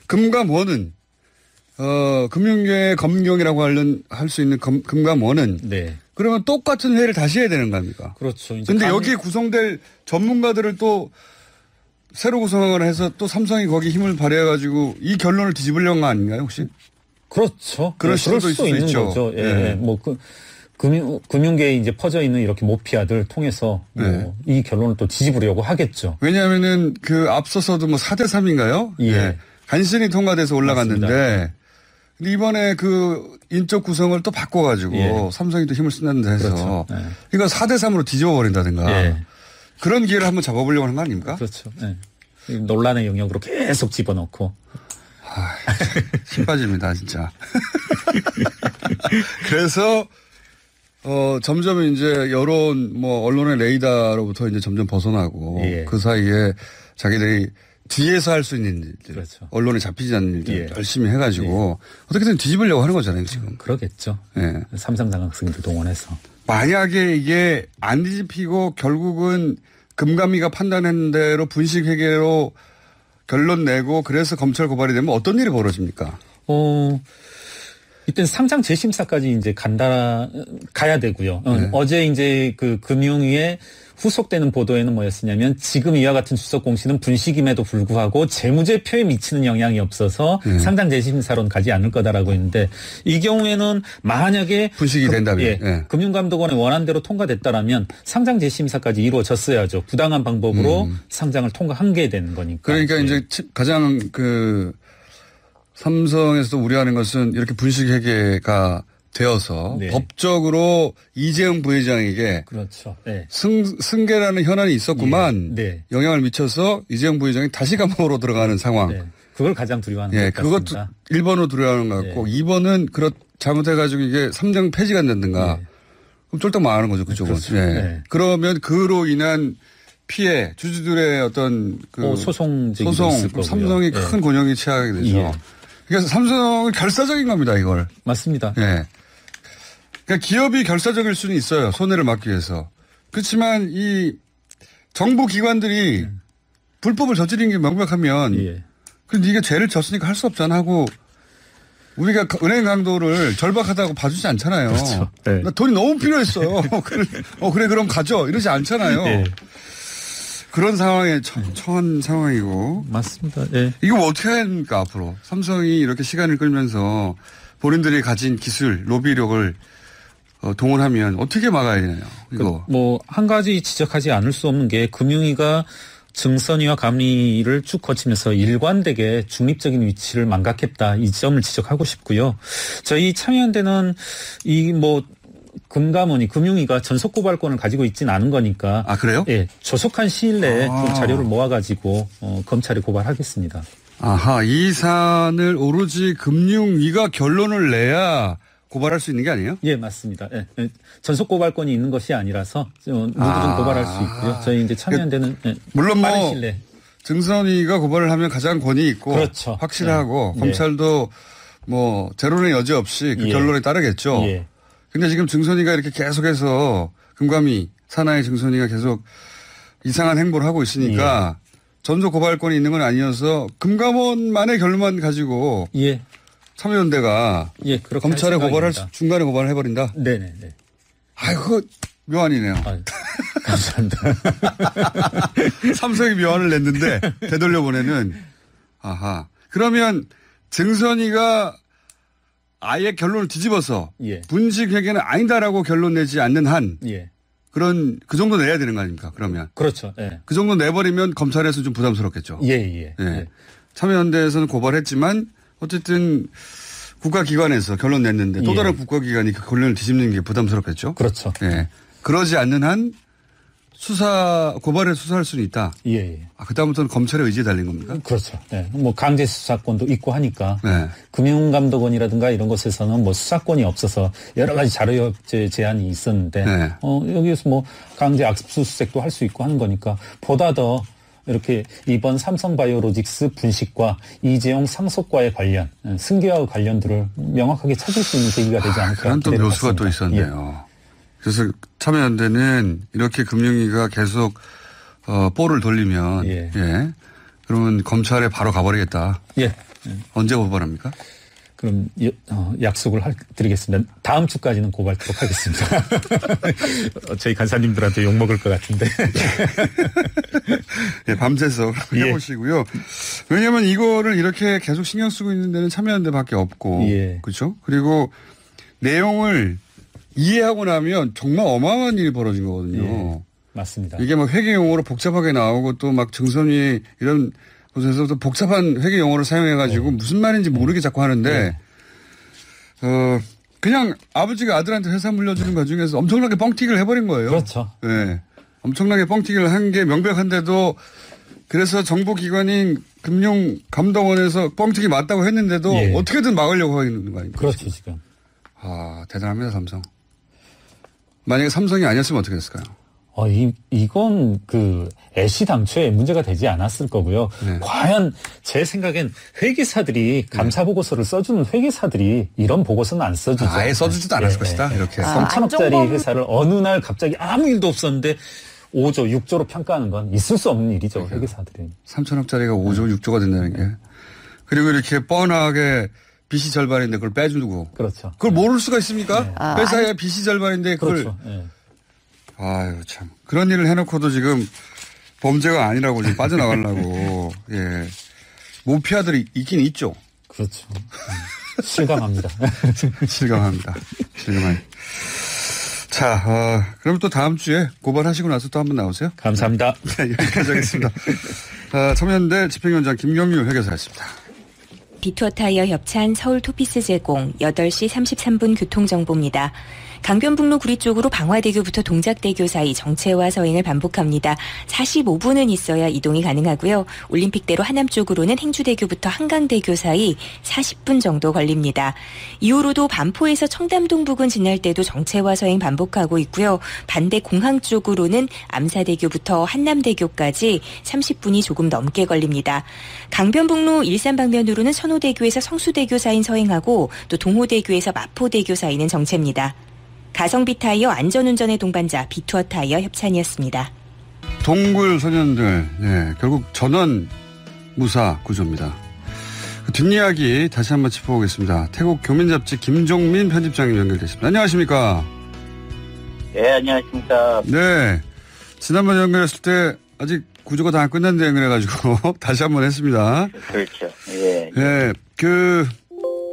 금감원은 금융계 검경이라고 할 수 있는 금감원은 네. 그러면 똑같은 회의를 다시 해야 되는 거 아닙니까? 그렇죠. 그런데 여기에 구성될 전문가들을 또 새로 구성을 해서 또 삼성이 거기 힘을 발휘해가지고 이 결론을 뒤집으려는 거 아닌가요, 혹시? 그렇죠. 그럴 수도 있는 거죠. 예. 네. 뭐 금융계에 이제 퍼져 있는 이렇게 모피아들 통해서 이 결론을 또 뒤집으려고 하겠죠. 왜냐하면은 앞서서도 4대 3인가요? 예. 간신히 통과돼서 올라갔는데. 맞습니다. 근데 이번에 인적 구성을 또 바꿔가지고 삼성이 또 힘을 쓴다는 해서 그렇죠. 이거 4대 3으로 뒤집어버린다든가. 예. 그런 기회를 한번 잡아보려고 하는 거 아닙니까? 그렇죠. 네. 논란의 영역으로 계속 집어넣고. 힘 빠집니다, 진짜. 그래서, 점점 이제 여론, 언론의 레이더로부터 이제 점점 벗어나고 그 사이에 자기들이 뒤에서 할 수 있는 일들. 그렇죠. 언론에 잡히지 않는 일들 열심히 해가지고 어떻게든 뒤집으려고 하는 거잖아요, 지금. 그러겠죠. 네. 삼성 장학생들 동원해서. 만약에 이게 안 뒤집히고 결국은 금감위가 판단한 대로 분식회계로 결론 내고 그래서 검찰 고발이 되면 어떤 일이 벌어집니까? 이때 상장 재심사까지 이제 가야 되고요. 어제 이제 금융위에 후속되는 보도에는 뭐였었냐면 지금 이와 같은 주석 공시는 분식임에도 불구하고 재무제표에 미치는 영향이 없어서 상장 재심사로는 가지 않을 거다라고 했는데 이 경우에는 만약에 분식이 된다면 금융감독원의 원안대로 통과됐다라면 상장 재심사까지 이루어졌어야죠. 부당한 방법으로 상장을 통과한 게 되는 거니까. 그러니까 이제 가장 삼성에서도 우려하는 것은 이렇게 분식회계가 되어서 법적으로 이재용 부회장에게 그렇죠. 네. 승계라는 현안이 있었구만 영향을 미쳐서 이재용 부회장이 다시 감옥으로 들어가는 상황. 네. 그걸 가장 두려워하는 것 같습니다. 그것도 1번으로 두려워하는 것 같고 2번은 잘못해가지고 이게 삼성 폐지가 안 된다든가 그럼 쫄딱 망하는 거죠. 그쪽은. 그렇죠. 그러면 그로 인한 피해 주주들의 어떤 소송 삼성이 큰 곤욕이 치하게 되죠. 그래서 삼성은 결사적인 겁니다, 이걸. 맞습니다. 그러니까 기업이 결사적일 수는 있어요. 손해를 막기 위해서. 그렇지만 이 정부 기관들이 불법을 저지른 게 명백하면 근데 이게 죄를 졌으니까 할 수 없잖아 하고 우리가 은행 강도를 절박하다고 봐주지 않잖아요. 그렇죠. 네. 나 돈이 너무 필요했어요. 그래 그럼 가져 이러지 않잖아요. 그런 상황에 처한 상황이고. 맞습니다. 이거 뭐 어떻게 해야 됩니까 앞으로. 삼성이 이렇게 시간을 끌면서 본인들이 가진 기술, 로비력을 동원하면 어떻게 막아야 되나요? 이거. 한 가지 지적하지 않을 수 없는 게 금융위가 증선위와 감리를 쭉 거치면서 일관되게 중립적인 위치를 망각했다. 이 점을 지적하고 싶고요. 저희 참여연대는 금감원이 금융위가 전속 고발권을 가지고 있지는 않은 거니까. 아, 그래요? 예. 조속한 시일 내에 좀 자료를 모아가지고 검찰에 고발하겠습니다. 아하, 이 사안을 오로지 금융위가 결론을 내야 고발할 수 있는 게 아니에요? 예, 맞습니다. 예. 전속 고발권이 있는 것이 아니라서 누구든 고발할 수 있고요. 저희 이제 참여연대는 물론 빠른 뭐 시일 내에. 증선위가 고발을 하면 가장 권위 있고 그렇죠. 확실하고 예. 검찰도 뭐 제로의 여지 없이 그 결론에 따르겠죠. 예. 근데 지금 증선위가 이렇게 계속해서 금감위 산하의 증선위가 계속 이상한 행보를 하고 있으니까 전속 고발권이 있는 건 아니어서 금감원만의 결론만 가지고 참여연대가 검찰에 고발할 중간에 고발을 해버린다. 네네네. 아이고 묘안이네요. 감사합니다. 삼성이 묘안을 냈는데 되돌려보내는. 아하. 그러면 증선위가 아예 결론을 뒤집어서 분식회계는 아니다라고 결론 내지 않는 한 그런 그 정도 내야 되는 거 아닙니까? 그러면 그렇죠. 예. 그 정도 내버리면 검찰에서 좀 부담스럽겠죠. 예. 참여연대에서는 고발했지만 어쨌든 국가기관에서 결론 냈는데 또 다른 국가기관이 그 결론을 뒤집는 게 부담스럽겠죠. 그렇죠. 예. 그러지 않는 한 고발에 수사할 수는 있다. 아, 그다음부터는 검찰의 의지에 달린 겁니까? 그렇죠. 네. 뭐 강제 수사권도 있고 하니까 금융감독원이라든가 이런 곳에서는 뭐 수사권이 없어서 여러 가지 자료 제한이 있었는데 여기에서 뭐 강제 압수수색도 할 수 있고 하는 거니까 보다 더 이렇게 이번 삼성바이오로직스 분식과 이재용 상속과의 관련 승계와 관련들을 명확하게 찾을 수 있는 계기가 되지 않을까. 그런 또 묘수가 또 있었네요. 그래서 참여연대는 이렇게 금융위가 계속 볼을 돌리면 그러면 검찰에 바로 가버리겠다. 언제 고발합니까? 그럼 약속을 드리겠습니다. 다음 주까지는 고발토록 하겠습니다. 저희 간사님들한테 욕먹을 것 같은데. 밤새서 해보시고요. 왜냐하면 이거를 이렇게 계속 신경 쓰고 있는 데는 참여연대밖에 없고 그렇죠? 그리고 내용을 이해하고 나면 정말 어마어마한 일이 벌어진 거거든요. 맞습니다. 이게 막 회계 용어로 복잡하게 나오고 또 막 증선위 이런 곳에서도 복잡한 회계 용어를 사용해가지고 무슨 말인지 모르게 자꾸 하는데 그냥 아버지가 아들한테 회사 물려주는 과정에서 엄청나게 뻥튀기를 해버린 거예요. 그렇죠. 네. 엄청나게 뻥튀기를 한 게 명백한데도 그래서 정보기관인 금융감독원에서 뻥튀기 맞다고 했는데도 어떻게든 막으려고 하는 거 아닙니까? 그렇죠, 지금. 아, 대단합니다, 삼성. 만약에 삼성이 아니었으면 어떻게 했을까요? 이건 애시당초에 문제가 되지 않았을 거고요. 과연 제 생각엔 회계사들이 감사보고서를 써주는 회계사들이 이런 보고서는 안 써주죠. 아예 써주지도 않았을 것이다. 이렇게. 3천억짜리 회사를 어느 날 갑자기 아무 일도 없었는데 5조, 6조로 평가하는 건 있을 수 없는 일이죠. 회계사들이. 3천억짜리가 5조, 6조가 된다는 게. 그리고 이렇게 뻔하게 빚이 절반인데 그걸 빼주고. 그렇죠. 그걸 모를 수가 있습니까? 회사의 빚이 절반인데 그걸. 그렇죠. 아유, 참. 그런 일을 해놓고도 지금 범죄가 아니라고 지금 빠져나가려고. 모피아들이 있긴 있죠. 그렇죠. 실감합니다. 실감합니다. 자, 그럼 또 다음 주에 고발하시고 나서 또 한번 나오세요. 감사합니다. 네, 여기까지 하겠습니다. 참여연대 집행위원장 김경률 회계사였습니다. 비투어타이어 협찬 서울 토피스 제공 8시 33분 교통정보입니다. 강변북로 구리 쪽으로 방화대교부터 동작대교 사이 정체와 서행을 반복합니다. 45분은 있어야 이동이 가능하고요. 올림픽대로 하남 쪽으로는 행주대교부터 한강대교 사이 40분 정도 걸립니다. 이후로도 반포에서 청담동 부근 지날 때도 정체와 서행 반복하고 있고요. 반대 공항 쪽으로는 암사대교부터 한남대교까지 30분이 조금 넘게 걸립니다. 강변북로 일산 방면으로는 선호대교에서 성수대교 사이는 서행하고 또 동호대교에서 마포대교 사이는 정체입니다. 가성비 타이어 안전운전의 동반자 비투어 타이어 협찬이었습니다. 동굴 소년들 결국 전원 무사 구조입니다. 그 뒷이야기 다시 한번 짚어보겠습니다. 태국 교민잡지 김종민 편집장님 연결됐습니다. 안녕하십니까? 네, 안녕하십니까? 네, 지난번 연결했을 때 아직 구조가 다 안 끝났는데 연결해가지고 다시 한번 했습니다. 그렇죠.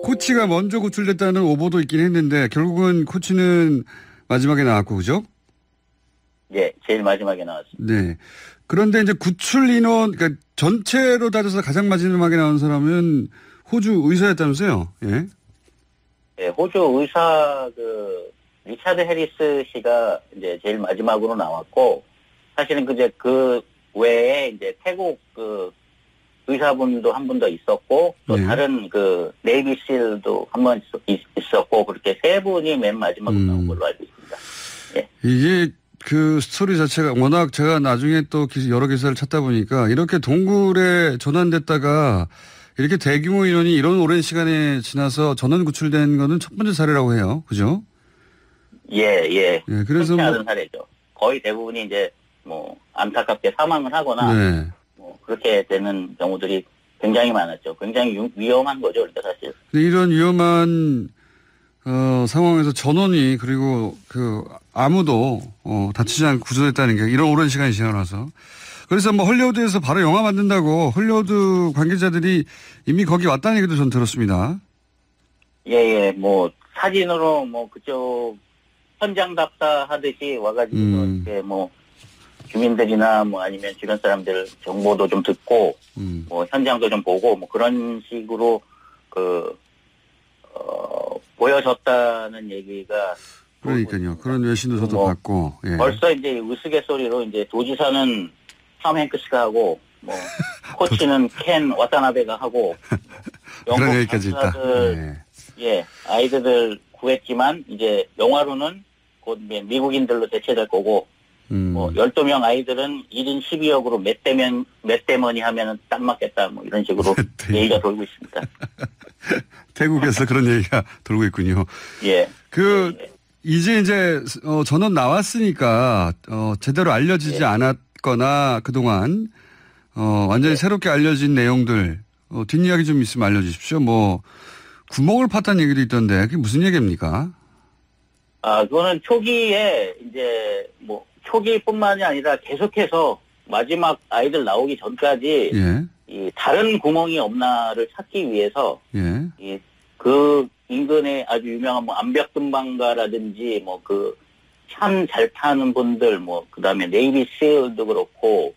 코치가 먼저 구출됐다는 오보도 있긴 했는데 결국은 코치는 마지막에 나왔고, 그죠? 네, 제일 마지막에 나왔습니다. 네. 그런데 이제 구출 인원, 그러니까 전체로 따져서 가장 마지막에 나온 사람은 호주 의사였다면서요? 네, 호주 의사 리차드 해리스 씨가 이제 제일 마지막으로 나왔고, 사실은 그 외에 이제 태국 의사분도 한 분 더 있었고, 또 다른 네이비 실도 한 번 있었고, 그렇게 세 분이 맨 마지막으로 나온 걸로 알고 있습니다. 예. 이게 그 스토리 자체가 워낙 제가 나중에 또 여러 기사를 찾다 보니까 이렇게 동굴에 전환됐다가 이렇게 대규모 인원이 이런 오랜 시간에 지나서 전원 구출된 거는 첫 번째 사례라고 해요. 그죠? 예. 그래서 흔치 않은 사례죠. 거의 대부분이 이제 안타깝게 사망을 하거나 네. 그렇게 되는 경우들이 굉장히 많았죠. 굉장히 위험한 거죠, 그러니까 사실. 근데 이런 위험한 상황에서 전원이 그리고 아무도 다치지 않고 구조됐다는 게 이런 오랜 시간이 지나서 그래서 헐리우드에서 바로 영화 만든다고 헐리우드 관계자들이 이미 거기 왔다는 얘기도 전 들었습니다. 예. 사진으로 그쪽 현장 답사하듯이 와가지고 이렇게 주민들이나 아니면 주변 사람들 정보도 좀 듣고 현장도 좀 보고 그런 식으로 보여졌다는 얘기가 그러니까요. 그런 외신도 저도 봤고. 예. 벌써 이제 우스갯소리로 이제 도지사는 톰 행크스가 하고 코치는 켄 와타나베가 하고 그런 얘기까지 있다. 예, 아이들을 구했지만 이제 영화로는 곧 미국인들로 대체될 거고 12명 아이들은 1인 12억으로 몇 대머니 하면은 딱 맞겠다 이런 식으로 얘기가 돌고 있습니다. 태국에서 그런 얘기가 돌고 있군요. 예. 이제 전원 나왔으니까 제대로 알려지지 않았거나 그동안 완전히 새롭게 알려진 내용들 뒷이야기 좀 있으면 알려주십시오. 구멍을 팠다는 얘기도 있던데 그게 무슨 얘기입니까? 그거는 초기에 이제 초기뿐만이 아니라 계속해서 마지막 아이들 나오기 전까지 이 다른 구멍이 없나를 찾기 위해서 그 인근에 아주 유명한 암벽등반가라든지 참 잘 타는 분들 그다음에 네이비 실도 그렇고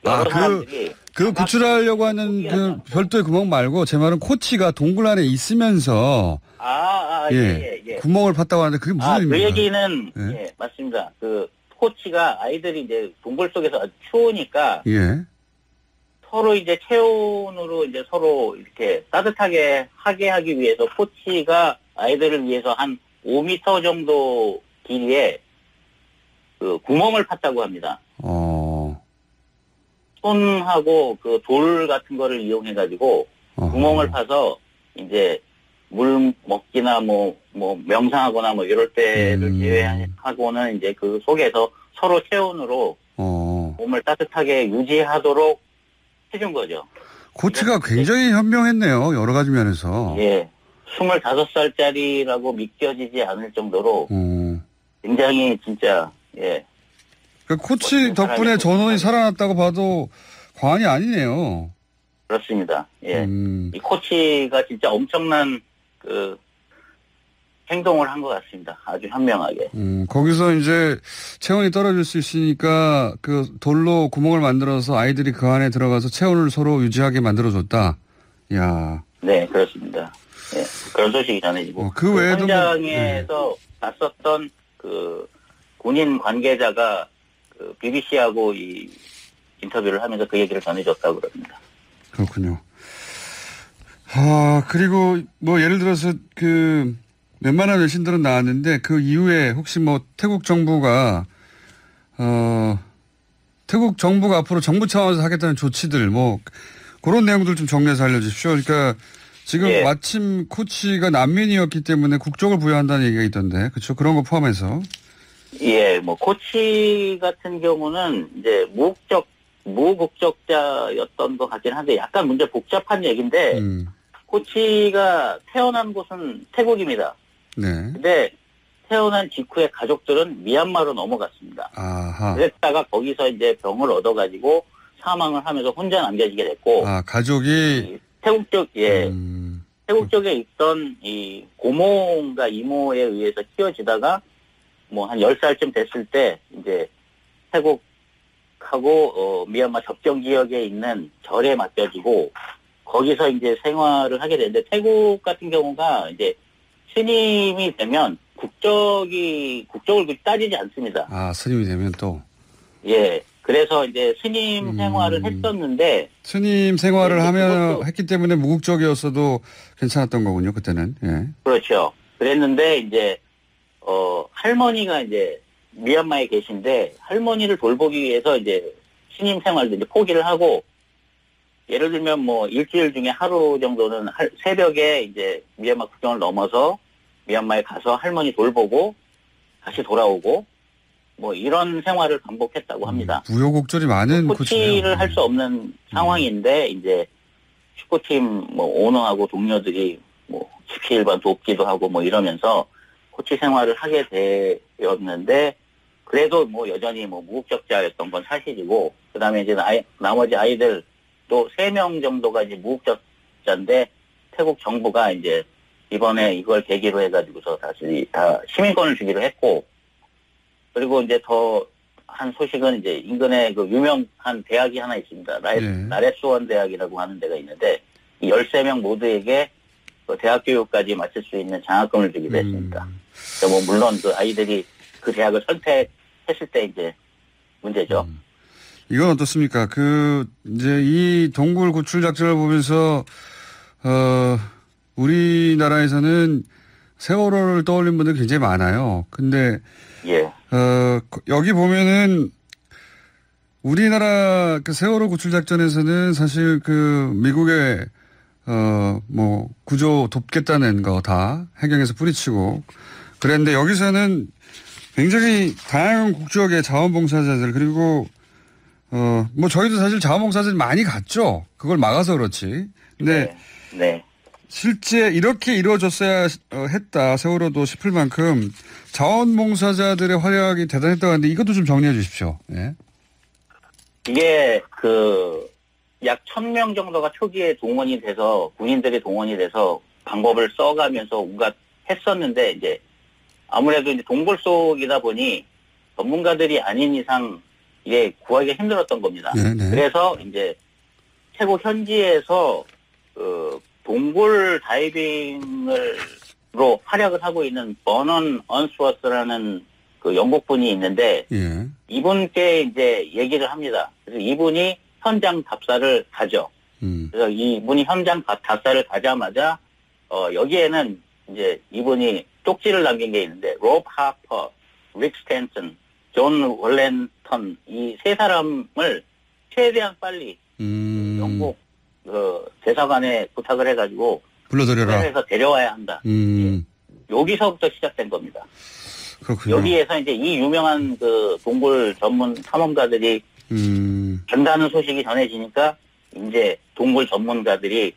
여러 사람들이 구출하려고 하는 별도의 구멍 말고 제 말은 코치가 동굴 안에 있으면서 예. 구멍을 팠다고 하는데 그게 무슨 의미입니까? 그 얘기는 예, 맞습니다. 코치가 아이들이 이제 동굴 속에서 아주 추우니까 서로 이제 체온으로 이제 서로 이렇게 따뜻하게 하게 하기 위해서 코치가 아이들을 위해서 한 5m 정도 길이에 구멍을 팠다고 합니다. 손하고 돌 같은 거를 이용해가지고 구멍을 파서 이제 물 먹기나 명상하거나 이럴 때를 제외하고는 이제 그 속에서 서로 체온으로 몸을 따뜻하게 유지하도록 해준 거죠. 코치가 굉장히 현명했네요. 여러 가지 면에서. 예. 25살짜리라고 믿겨지지 않을 정도로 굉장히 진짜 코치 덕분에 전원이 살아났다고 봐도 과언이 아니네요. 그렇습니다. 예. 이 코치가 진짜 엄청난 행동을 한 것 같습니다. 아주 현명하게. 거기서 이제 체온이 떨어질 수 있으니까 돌로 구멍을 만들어서 아이들이 그 안에 들어가서 체온을 서로 유지하게 만들어줬다. 이야. 네, 그렇습니다. 예. 그런 소식이 전해지고. 그 외에도 현장에서 봤었던 군인 관계자가 BBC하고 이 인터뷰를 하면서 그 얘기를 전해줬다고 그럽니다. 그렇군요. 그리고 예를 들어서 웬만한 외신들은 나왔는데 그 이후에 혹시 태국 정부가 앞으로 정부 차원에서 하겠다는 조치들 그런 내용들 좀 정리해서 알려주십시오. 그러니까 지금 마침 코치가 난민이었기 때문에 국적을 부여한다는 얘기가 있던데 그렇죠? 그런 거 포함해서. 예, 코치 같은 경우는 이제 무국적자였던 것 같긴 한데 약간 문제 복잡한 얘기인데 코치가 태어난 곳은 태국입니다. 네. 근데 태어난 직후에 가족들은 미얀마로 넘어갔습니다. 아하. 그랬다가 거기서 이제 병을 얻어가지고 사망을 하면서 혼자 남겨지게 됐고. 가족이 태국 쪽, 태국 쪽에 있던 이 고모인가 이모에 의해서 키워지다가 한 10살쯤 됐을 때 이제 태국하고 미얀마 접경 지역에 있는 절에 맡겨지고 거기서 이제 생활을 하게 되는데 태국 같은 경우가 이제 신임이 되면 국적을 따지지 않습니다. 아, 스님이 되면 또? 예. 그래서 이제 스님 생활을 했었는데. 스님 생활을 했기 때문에 무국적이었어도 괜찮았던 거군요, 그때는. 예. 그렇죠. 그랬는데, 이제, 할머니가 이제 미얀마에 계신데, 할머니를 돌보기 위해서 이제 스님 생활도 이제 포기를 하고, 예를 들면 뭐 일주일 중에 하루 정도는 새벽에 이제 미얀마 국경을 넘어서 미얀마에 가서 할머니 돌보고 다시 돌아오고 뭐 이런 생활을 반복했다고 합니다. 무효곡절이 많은 코치를 할 수 없는 상황인데 이제 축구팀 뭐 오너하고 동료들이 뭐 십시일반 돕기도 하고 뭐 이러면서 코치 생활을 하게 되었는데 그래도 뭐 여전히 뭐 무국적자였던 건 사실이고 그다음에 이제 나머지 아이들 또 3명 정도가 이제 무국적자인데 태국 정부가 이제 이번에 이걸 계기로 해가지고서 다시 다 시민권을 주기로 했고 그리고 이제 더 한 소식은 이제 인근에 그 유명한 대학이 하나 있습니다. 나레수원 대학이라고 하는 데가 있는데 이 13명 모두에게 그 대학 교육까지 마칠 수 있는 장학금을 주기로 했습니다. 뭐 물론 그 아이들이 그 대학을 선택했을 때 이제 문제죠. 이건 어떻습니까? 이제 이 동굴 구출 작전을 보면서, 우리나라에서는 세월호를 떠올린 분들이 굉장히 많아요. 근데, 예. 여기 보면은, 우리나라 그 세월호 구출 작전에서는 사실 미국의, 구조 돕겠다는 거 다 해경에서 뿌리치고, 그랬는데 여기서는 굉장히 다양한 국적의 자원봉사자들, 그리고 저희도 사실 자원봉사자들 많이 갔죠. 그걸 막아서 그렇지. 근데 네. 실제 이렇게 이루어졌어야 했다. 세월호도 싶을 만큼 자원봉사자들의 활약이 대단했다고 하는데 이것도 좀 정리해 주십시오. 예. 이게 약 1000명 정도가 초기에 동원이 돼서 군인들이 동원이 돼서 방법을 써가면서 온갖 했었는데 이제 아무래도 이제 동굴 속이다 보니 전문가들이 아닌 이상 이게 구하기가 힘들었던 겁니다. 네네. 그래서 이제 태국 현지에서 동굴 다이빙으로 활약을 하고 있는 버넌 언스워스라는 그 영국분이 있는데 예. 이분께 이제 얘기를 합니다. 그래서 이분이 현장 답사를 가죠. 그래서 이분이 현장 답사를 가자마자 여기에는 이제 이분이 쪽지를 남긴 게 있는데 로브 하퍼, 릭 스탠슨, 존 월렌턴 이 세 사람을 최대한 빨리 영국 대사관에 부탁을 해가지고 불러들여라. 해서 데려와야 한다. 예. 여기서부터 시작된 겁니다. 그렇군요. 여기에서 이제 이 유명한 그 동굴 전문 탐험가들이 간다는 소식이 전해지니까 이제 동굴 전문가들이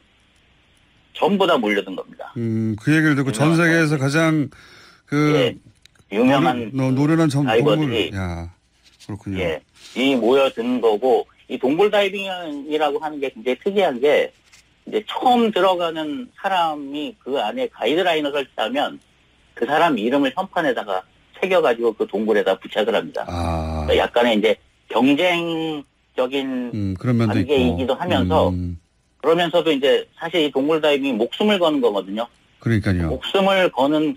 전부 다 몰려든 겁니다. 그 얘기를 듣고 전 세계에서 가장 유명한 노련한 다이버들이 그렇군요. 예, 이 모여든 거고 이 동굴 다이빙이라고 하는 게 굉장히 특이한 게 이제 처음 들어가는 사람이 그 안에 가이드라인을 설치하면 그 사람 이름을 현판에다가 새겨가지고 그 동굴에다 부착을 합니다. 그러니까 약간의 이제 경쟁적인 그런 면도 관계이기도 있고. 하면서 그러면서도 이제 사실 이 동굴 다이빙이 목숨을 거는 거거든요. 그러니까요. 목숨을 거는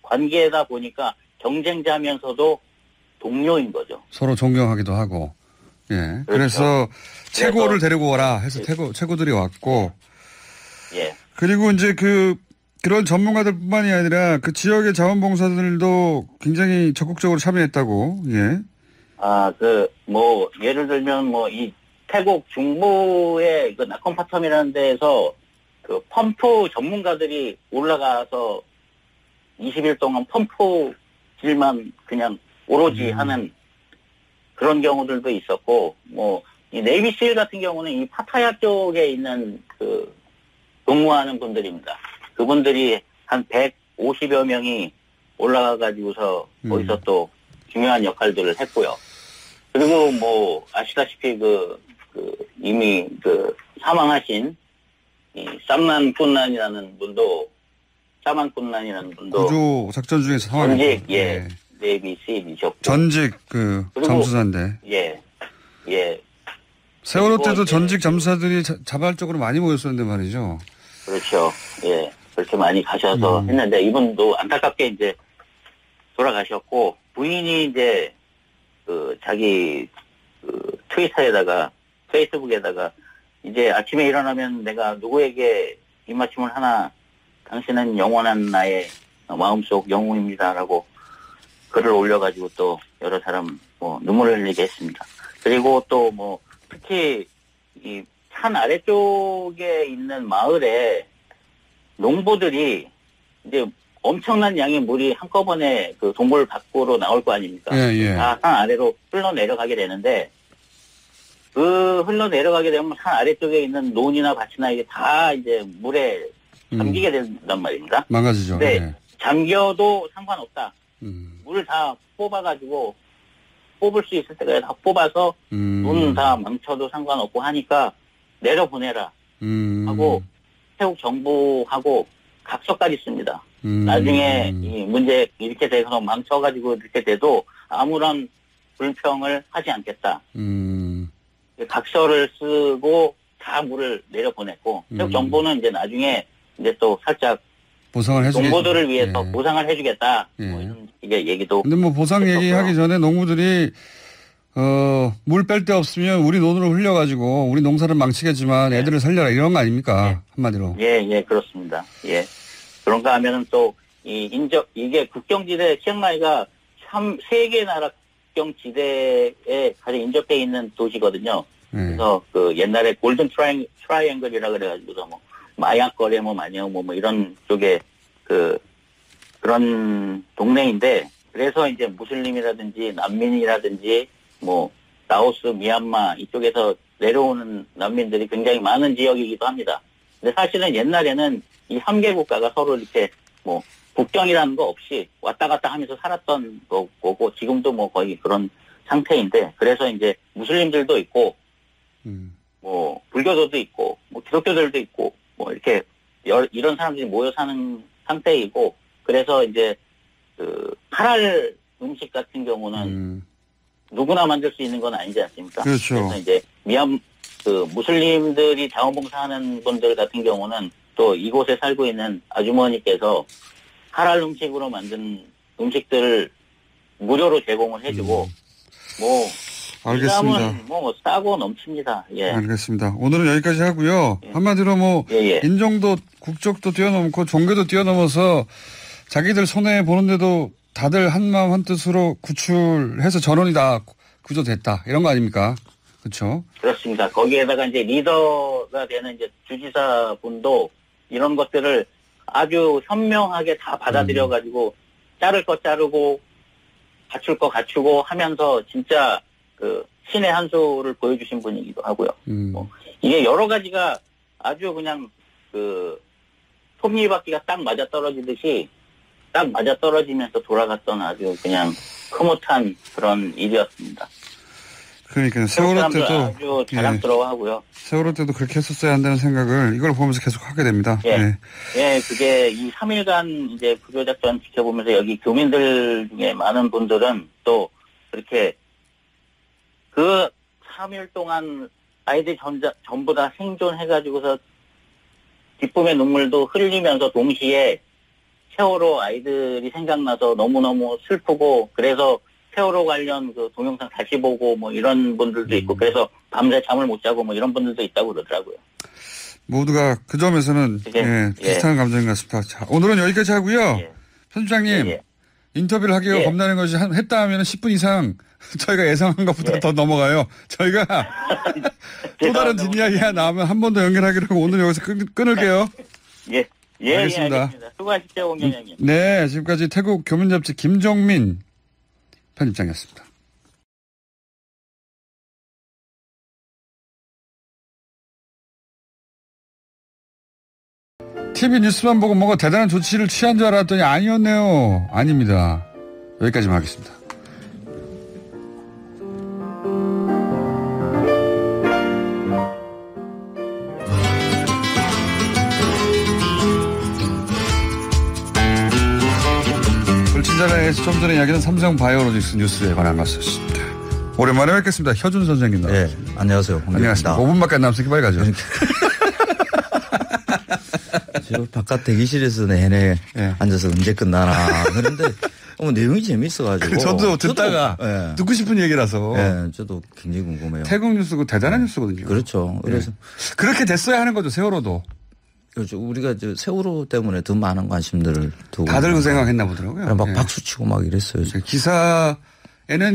관계다 보니까 경쟁자면서도 동료인 거죠. 서로 존경하기도 하고. 예. 그렇죠. 그래서 최고를 데리고 와라 해서 최고들이 왔고. 예. 그리고 이제 그런 전문가들뿐만이 아니라 그 지역의 자원봉사들도 굉장히 적극적으로 참여했다고. 예. 예를 들면 이 태국 중부의 그 나콘파텀이라는 데에서 그 펌프 전문가들이 올라가서 20일 동안 펌프질만 그냥 오로지 하는 그런 경우들도 있었고, 이 네이비실 같은 경우는 이 파타야 쪽에 있는 근무하는 분들입니다. 그분들이 한 150여 명이 올라가가지고서 거기서 또 중요한 역할들을 했고요. 그리고 아시다시피 이미 사망하신 이 쌈난 분도 구조 작전 중에서 전직 네이비 CB셨고 전직 잠수사인데 세월호 때도 전직 잠수사들이 자발적으로 많이 모였었는데 말이죠. 그렇죠. 예, 그렇게 많이 가셔서 했는데 이분도 안타깝게 이제 돌아가셨고 부인이 이제 자기 트위터에다가 페이스북에다가 이제 아침에 일어나면 내가 누구에게 입맞춤을 하나 당신은 영원한 나의 마음속 영웅입니다라고 글을 올려가지고 또 여러 사람 눈물을 흘리게 했습니다. 그리고 또 특히 이 산 아래쪽에 있는 마을에 농부들이 이제 엄청난 양의 물이 한꺼번에 그 동굴 밖으로 나올 거 아닙니까? 다 산 아래로 흘러내려가게 되는데 그 흘러내려가게 되면 산 아래쪽에 있는 논이나 밭이나 이게 다 이제 물에 잠기게 된단 말입니다. 망가지죠. 네. 잠겨도 상관없다. 물을 다 뽑아가지고 뽑을 수 있을 때까지 다 뽑아서 눈 다 망쳐도 상관없고 하니까 내려보내라 하고 태국 정부하고 각서까지 씁니다. 나중에 이 문제 이렇게 돼서 망쳐가지고 이렇게 돼도 아무런 불평을 하지 않겠다. 각서를 쓰고 다 물을 내려보냈고 태국 정부는 이제 나중에 이제 또 살짝 보상을 해주겠다. 농부들을 위해서 보상을 해주겠다. 이런 식의 얘기도. 근데 보상 했었고요. 얘기하기 전에 농부들이 물 뺄 데 없으면 우리 논으로 흘려가지고 우리 농사를 망치겠지만 애들을 살려라 이런 거 아닙니까? 한마디로. 예, 그렇습니다. 예. 그런가 하면은 또 이게 국경지대 치앙마이가 참 3개 나라 국경지대에 가장 인접해 있는 도시거든요. 그래서 그 옛날에 골든 트라이앵글이라 그래가지고서 마약 거래 마녀 이런 쪽에 그런 동네인데 그래서 이제 무슬림이라든지 난민이라든지 라오스, 미얀마 이쪽에서 내려오는 난민들이 굉장히 많은 지역이기도 합니다. 근데 사실은 옛날에는 이 3개 국가가 서로 이렇게 국경이라는 거 없이 왔다 갔다 하면서 살았던 거고 지금도 거의 그런 상태인데 그래서 이제 무슬림들도 있고 불교도도 있고 기독교들도 있고 이렇게 이런 사람들이 모여 사는 상태이고 그래서 이제 할랄 음식 같은 경우는 누구나 만들 수 있는 건 아니지 않습니까? 그렇죠. 그래서 이제 무슬림들이 자원봉사하는 분들 같은 경우는 또 이곳에 살고 있는 아주머니께서 할랄 음식으로 만든 음식들을 무료로 제공을 해주고 알겠습니다. 싸고 넘칩니다. 예. 알겠습니다. 오늘은 여기까지 하고요. 예. 한마디로 인종도 국적도 뛰어넘고 종교도 뛰어넘어서 자기들 손해 보는데도 다들 한마음 한뜻으로 구출해서 전원이 다 구조됐다. 이런 거 아닙니까? 그렇죠? 그렇습니다. 거기에다가 이제 리더가 되는 이제 주지사 분도 이런 것들을 아주 현명하게 다 받아들여가지고 자를 거 자르고 갖출 거 갖추고 하면서 진짜 신의 한 수를 보여주신 분이기도 하고요. 이게 여러 가지가 아주 그냥 톱니바퀴가 딱 맞아 떨어지듯이 딱 맞아 떨어지면서 돌아갔던 아주 그냥 흐뭇한 그런 일이었습니다. 그러니까요. 세월호 때도 아주 자랑스러워하고요. 세월호 때도 그렇게 했었어야 한다는 생각을 이걸 보면서 계속 하게 됩니다. 예, 그게 이 3일간 이제 구조작전 지켜보면서 여기 교민들 중에 많은 분들은 또 그렇게 그 3일 동안 아이들 전부 다 생존해가지고서 기쁨의 눈물도 흘리면서 동시에 세월호 아이들이 생각나서 너무너무 슬프고 그래서 세월호 관련 동영상 다시 보고 이런 분들도 있고 그래서 밤새 잠을 못 자고 이런 분들도 있다고 그러더라고요. 모두가 그 점에서는 비슷한 감정인 것 같습니다. 자, 오늘은 여기까지 하고요. 편집장님 인터뷰를 하기가 겁나는 것이 했다 하면 10분 이상 저희가 예상한 것보다 더 넘어가요. 저희가 또 다른 뒷이야기가 나오면 한 번 더 연결하기로 하고 오늘 여기서 끊을게요. 알겠습니다. 수고하십시오, 공장장님. 네, 지금까지 태국 교민잡지 김종민 편집장이었습니다. TV 뉴스만 보고 뭔가 대단한 조치를 취한 줄 알았더니 아니었네요. 아닙니다. 여기까지만 하겠습니다. 불친절해에서 좀 전에 이야기는 삼성바이오로직스 뉴스에 관한 말씀이었습니다. 오랜만에 뵙겠습니다. 혀준 선생님 나오셨습니다. 네, 안녕하세요. 안녕하십니까. 5분밖에 안 남았으니까 빨리 가죠. 저 바깥 대기실에서 내내 앉아서 언제 끝나나. 그런데 내용이 재밌어가지고. 저도 듣다가 네. 듣고 싶은 얘기라서. 네, 저도 굉장히 궁금해요. 태국 뉴스고 대단한 뉴스거든요. 그렇죠. 그래서 그렇게 됐어야 하는 거죠, 세월호도. 그렇죠. 우리가 세월호 때문에 더 많은 관심들을 두고. 다들 그 생각했나 보더라고요. 막 박수 치고 막 이랬어요. 기사에는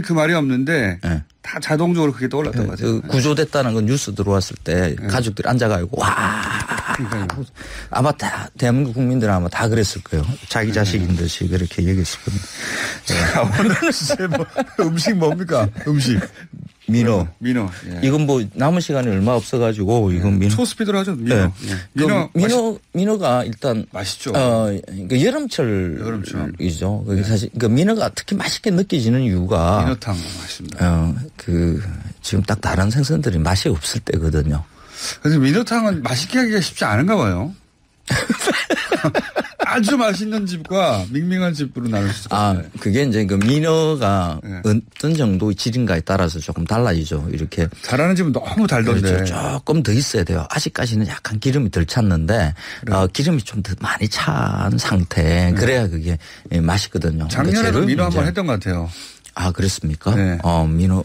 그 말이 없는데 네. 다 자동적으로 그게 떠올랐던 것 같아요. 구조됐다는 건 뉴스 들어왔을 때 가족들이 앉아가지고 와. 아마 다 대한민국 국민들은 아마 다 그랬을 거예요. 자기 자식인 듯이 그렇게 얘기했을 겁니다. 오늘은 진짜 음식 뭡니까? 음식. 민어. 예. 이건 뭐 남은 시간이 얼마 없어가지고 이건 민어. 초스피드로 하죠. 민어. 네. 민어가 일단 맛있죠. 그러니까 여름철이죠. 그게 사실 민어가 특히 맛있게 느껴지는 이유가 민어탕 맛있습니다. 지금 딱 다른 생선들이 맛이 없을 때거든요. 그래서 민어탕은 맛있게 하기가 쉽지 않은가 봐요. 아주 맛있는 집과 밍밍한 집으로 나눌 수 있어요. 그게 이제 그 민어가 어떤 정도의 질인가에 따라서 조금 달라지죠. 이렇게. 잘하는 집은 너무 달던데. 그렇죠. 조금 더 있어야 돼요. 아직까지는 약간 기름이 덜 찼는데, 기름이 좀 더 많이 찬 상태. 그래야 그게 맛있거든요. 작년에도 그러니까 민어 한번 했던 것 같아요. 그랬습니까? 네. 민어.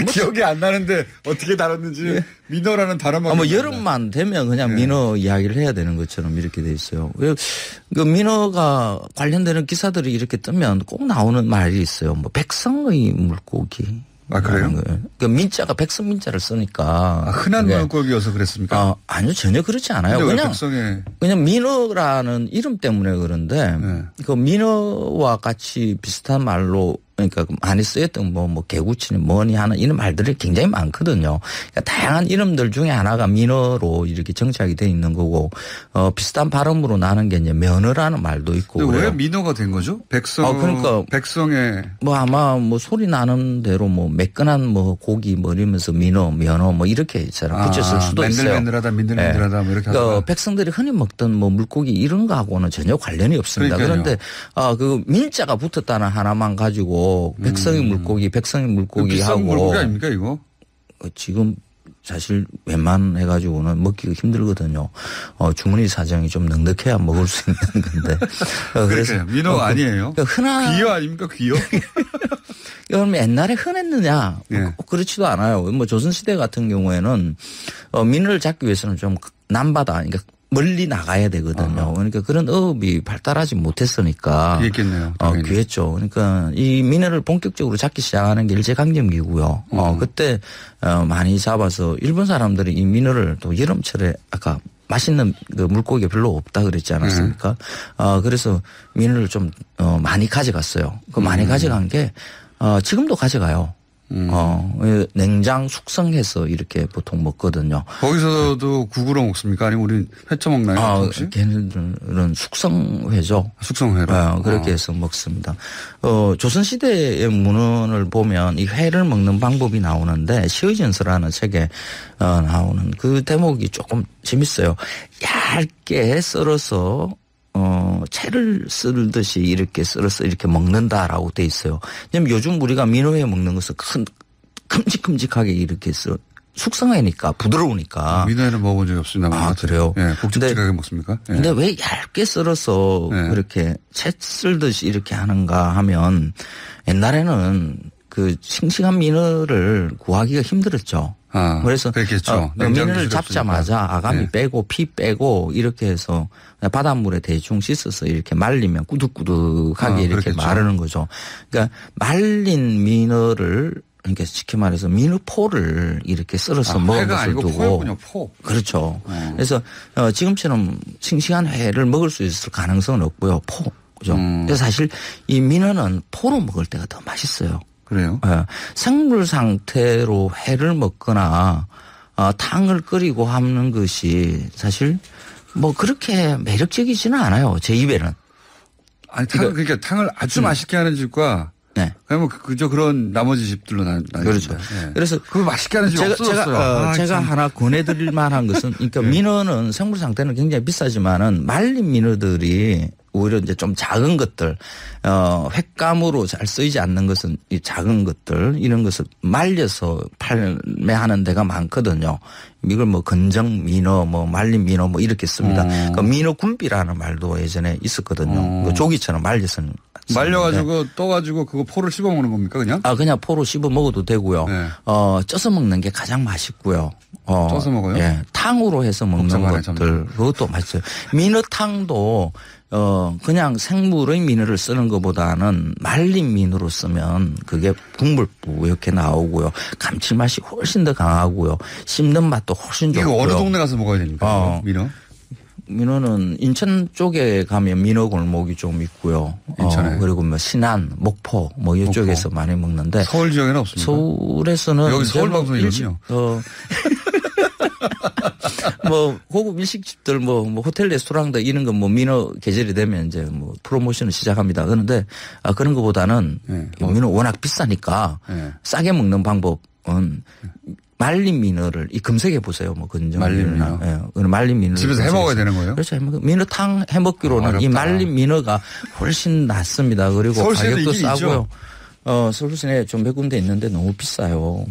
기억이 안 나는데 어떻게 다뤘는지 민어라는 단어만. 여름만 되면 그냥 민어 이야기를 해야 되는 것처럼 이렇게 돼 있어요. 그 민어가 관련되는 기사들이 이렇게 뜨면 꼭 나오는 말이 있어요. 백성의 물고기. 그래요? 그 민자가 백성 민자를 쓰니까. 흔한 물고기여서 그랬습니까? 아니요, 전혀 그렇지 않아요. 그냥 민어라는 이름 때문에 그런데 그 민어와 같이 비슷한 말로 그러니까 많이 쓰였던 뭐 개구치니 뭐니 하는 이런 말들이 굉장히 많거든요. 그러니까 다양한 이름들 중에 하나가 민어로 이렇게 정착이 돼 있는 거고 비슷한 발음으로 나는 게 이제 면어라는 말도 있고. 왜 민어가 된 거죠? 그러니까 백성의 아마 소리 나는 대로 매끈한 고기 이러면서 민어, 면어 이렇게 붙였을 수도 있어요. 맨들맨들하다, 민들민들하다 뭐 이렇게. 그러니까 백성들이 흔히 먹던 물고기 이런 거하고는 전혀 관련이 없습니다. 그러니까요. 그런데 그 민자가 붙었다는 하나만 가지고 백성의 물고기 하고. 비싼 물고기 아닙니까 이거? 지금 사실 웬만해가지고는 먹기가 힘들거든요. 주머니 사정이 좀 넉넉해야 먹을 수 있는 건데. 그래서 민어 아니에요? 흔한 귀여 아닙니까 귀여? 그럼 옛날에 흔했느냐? 그렇지도 않아요. 조선시대 같은 경우에는 민어를 잡기 위해서는 좀 남바다, 그러니까 멀리 나가야 되거든요. 그러니까 그런 어업이 발달하지 못했으니까. 귀했겠네요. 귀했죠. 그러니까 이 민어를 본격적으로 잡기 시작하는 게 일제강점기고요. 그때 많이 잡아서 일본 사람들이 이 민어를 또 여름철에 아까 맛있는 그 물고기가 별로 없다 그랬지 않았습니까? 그래서 민어를 좀 많이 가져갔어요. 그 많이 가져간 게 지금도 가져가요. 냉장 숙성해서 이렇게 보통 먹거든요. 거기서도 국으로 먹습니까? 아니면 우리 회쳐 먹나요? 걔네들은 숙성회죠. 숙성회로. 그렇게 해서 먹습니다. 조선시대의 문헌을 보면 이 회를 먹는 방법이 나오는데 시의전서라는 책에 나오는 그 대목이 조금 재밌어요. 얇게 썰어서 채를 썰듯이 이렇게 썰어서 이렇게 먹는다라고 돼 있어요. 왜냐면 요즘 우리가 민어회 먹는 것은 큼직큼직하게 이렇게 숙성회니까 부드러우니까. 민어회는 먹어본 적이 없습니다. 그래요? 네, 굵직굵하게 먹습니까? 네. 근데 왜 얇게 썰어서 그렇게 채 썰듯이 이렇게 하는가 하면 옛날에는 그 싱싱한 민어를 구하기가 힘들었죠. 그래서 그렇겠죠. 민어를 잡자마자 아가미 빼고 피 빼고 이렇게 해서 바닷물에 대충 씻어서 이렇게 말리면 꾸덕꾸덕하게 이렇게 그렇겠죠. 마르는 거죠. 그러니까 말린 민어를 그러니까 쉽게 말해서 민어포를 이렇게 썰어서 먹은 것을 두고. 포였군요, 포. 그렇죠. 그래서 지금처럼 싱싱한 회를 먹을 수 있을 가능성은 없고요. 포죠. 그래서 사실 이 민어는 포로 먹을 때가 더 맛있어요. 그래요? 생물 상태로 회를 먹거나 탕을 끓이고 하는 것이 사실 그렇게 매력적이지는 않아요. 제 입에는. 아니 그러니까 탕을 아주 맛있게 하는 집과 그러면 그저 그런 나머지 집들로 그렇죠. 네. 그래서 그 맛있게 하는 집 없었어요. 제가 하나 권해드릴 만한 것은 그러니까 민어는 생물 상태는 굉장히 비싸지만은 말린 민어들이 오히려 이제 좀 작은 것들, 횟감으로 잘 쓰이지 않는 것은 이 작은 것들, 이런 것을 말려서 판매하는 데가 많거든요. 이걸 뭐 건정 민어, 뭐 말린 민어 뭐 이렇게 씁니다. 그 민어 굴비라는 말도 예전에 있었거든요. 그 조기처럼 말려서. 말려가지고 떠가지고 그거 포를 씹어 먹는 겁니까 그냥? 그냥 포로 씹어 먹어도 되고요. 네. 쪄서 먹는 게 가장 맛있고요. 쪄서 먹어요? 예. 탕으로 해서 먹는 것들. 그것도 맛있어요. 민어탕도 그냥 생물의 민어를 쓰는 것보다는 말린 민어로 쓰면 그게 국물부 이렇게 나오고요. 감칠맛이 훨씬 더 강하고요. 씹는 맛도 훨씬 좋고요. 이거 어느 동네 가서 먹어야 됩니까? 민어? 민어는 인천 쪽에 가면 민어 골목이 좀 있고요. 인천에. 그리고 뭐 신안, 목포 뭐 이쪽에서 많이 먹는데. 서울 지역에는 없습니까? 서울에서는 여기 서울 방송이거든요. 뭐 고급 일식집들 뭐 호텔 레스토랑들 이런 거 뭐 민어 계절이 되면 이제 뭐 프로모션을 시작합니다. 그런데 그런 것보다는 민어 워낙 비싸니까 싸게 먹는 방법은 말린 민어를 검색해 보세요. 뭐 건정 말린 민어. 말린 민어 집에서 해 먹어야 되는 거예요? 그렇죠. 민어탕 해 먹기로는 이 말린 민어가 훨씬 낫습니다. 그리고 가격도 싸고요. 서울 시내에 좀 몇 군데 있는데 너무 비싸요.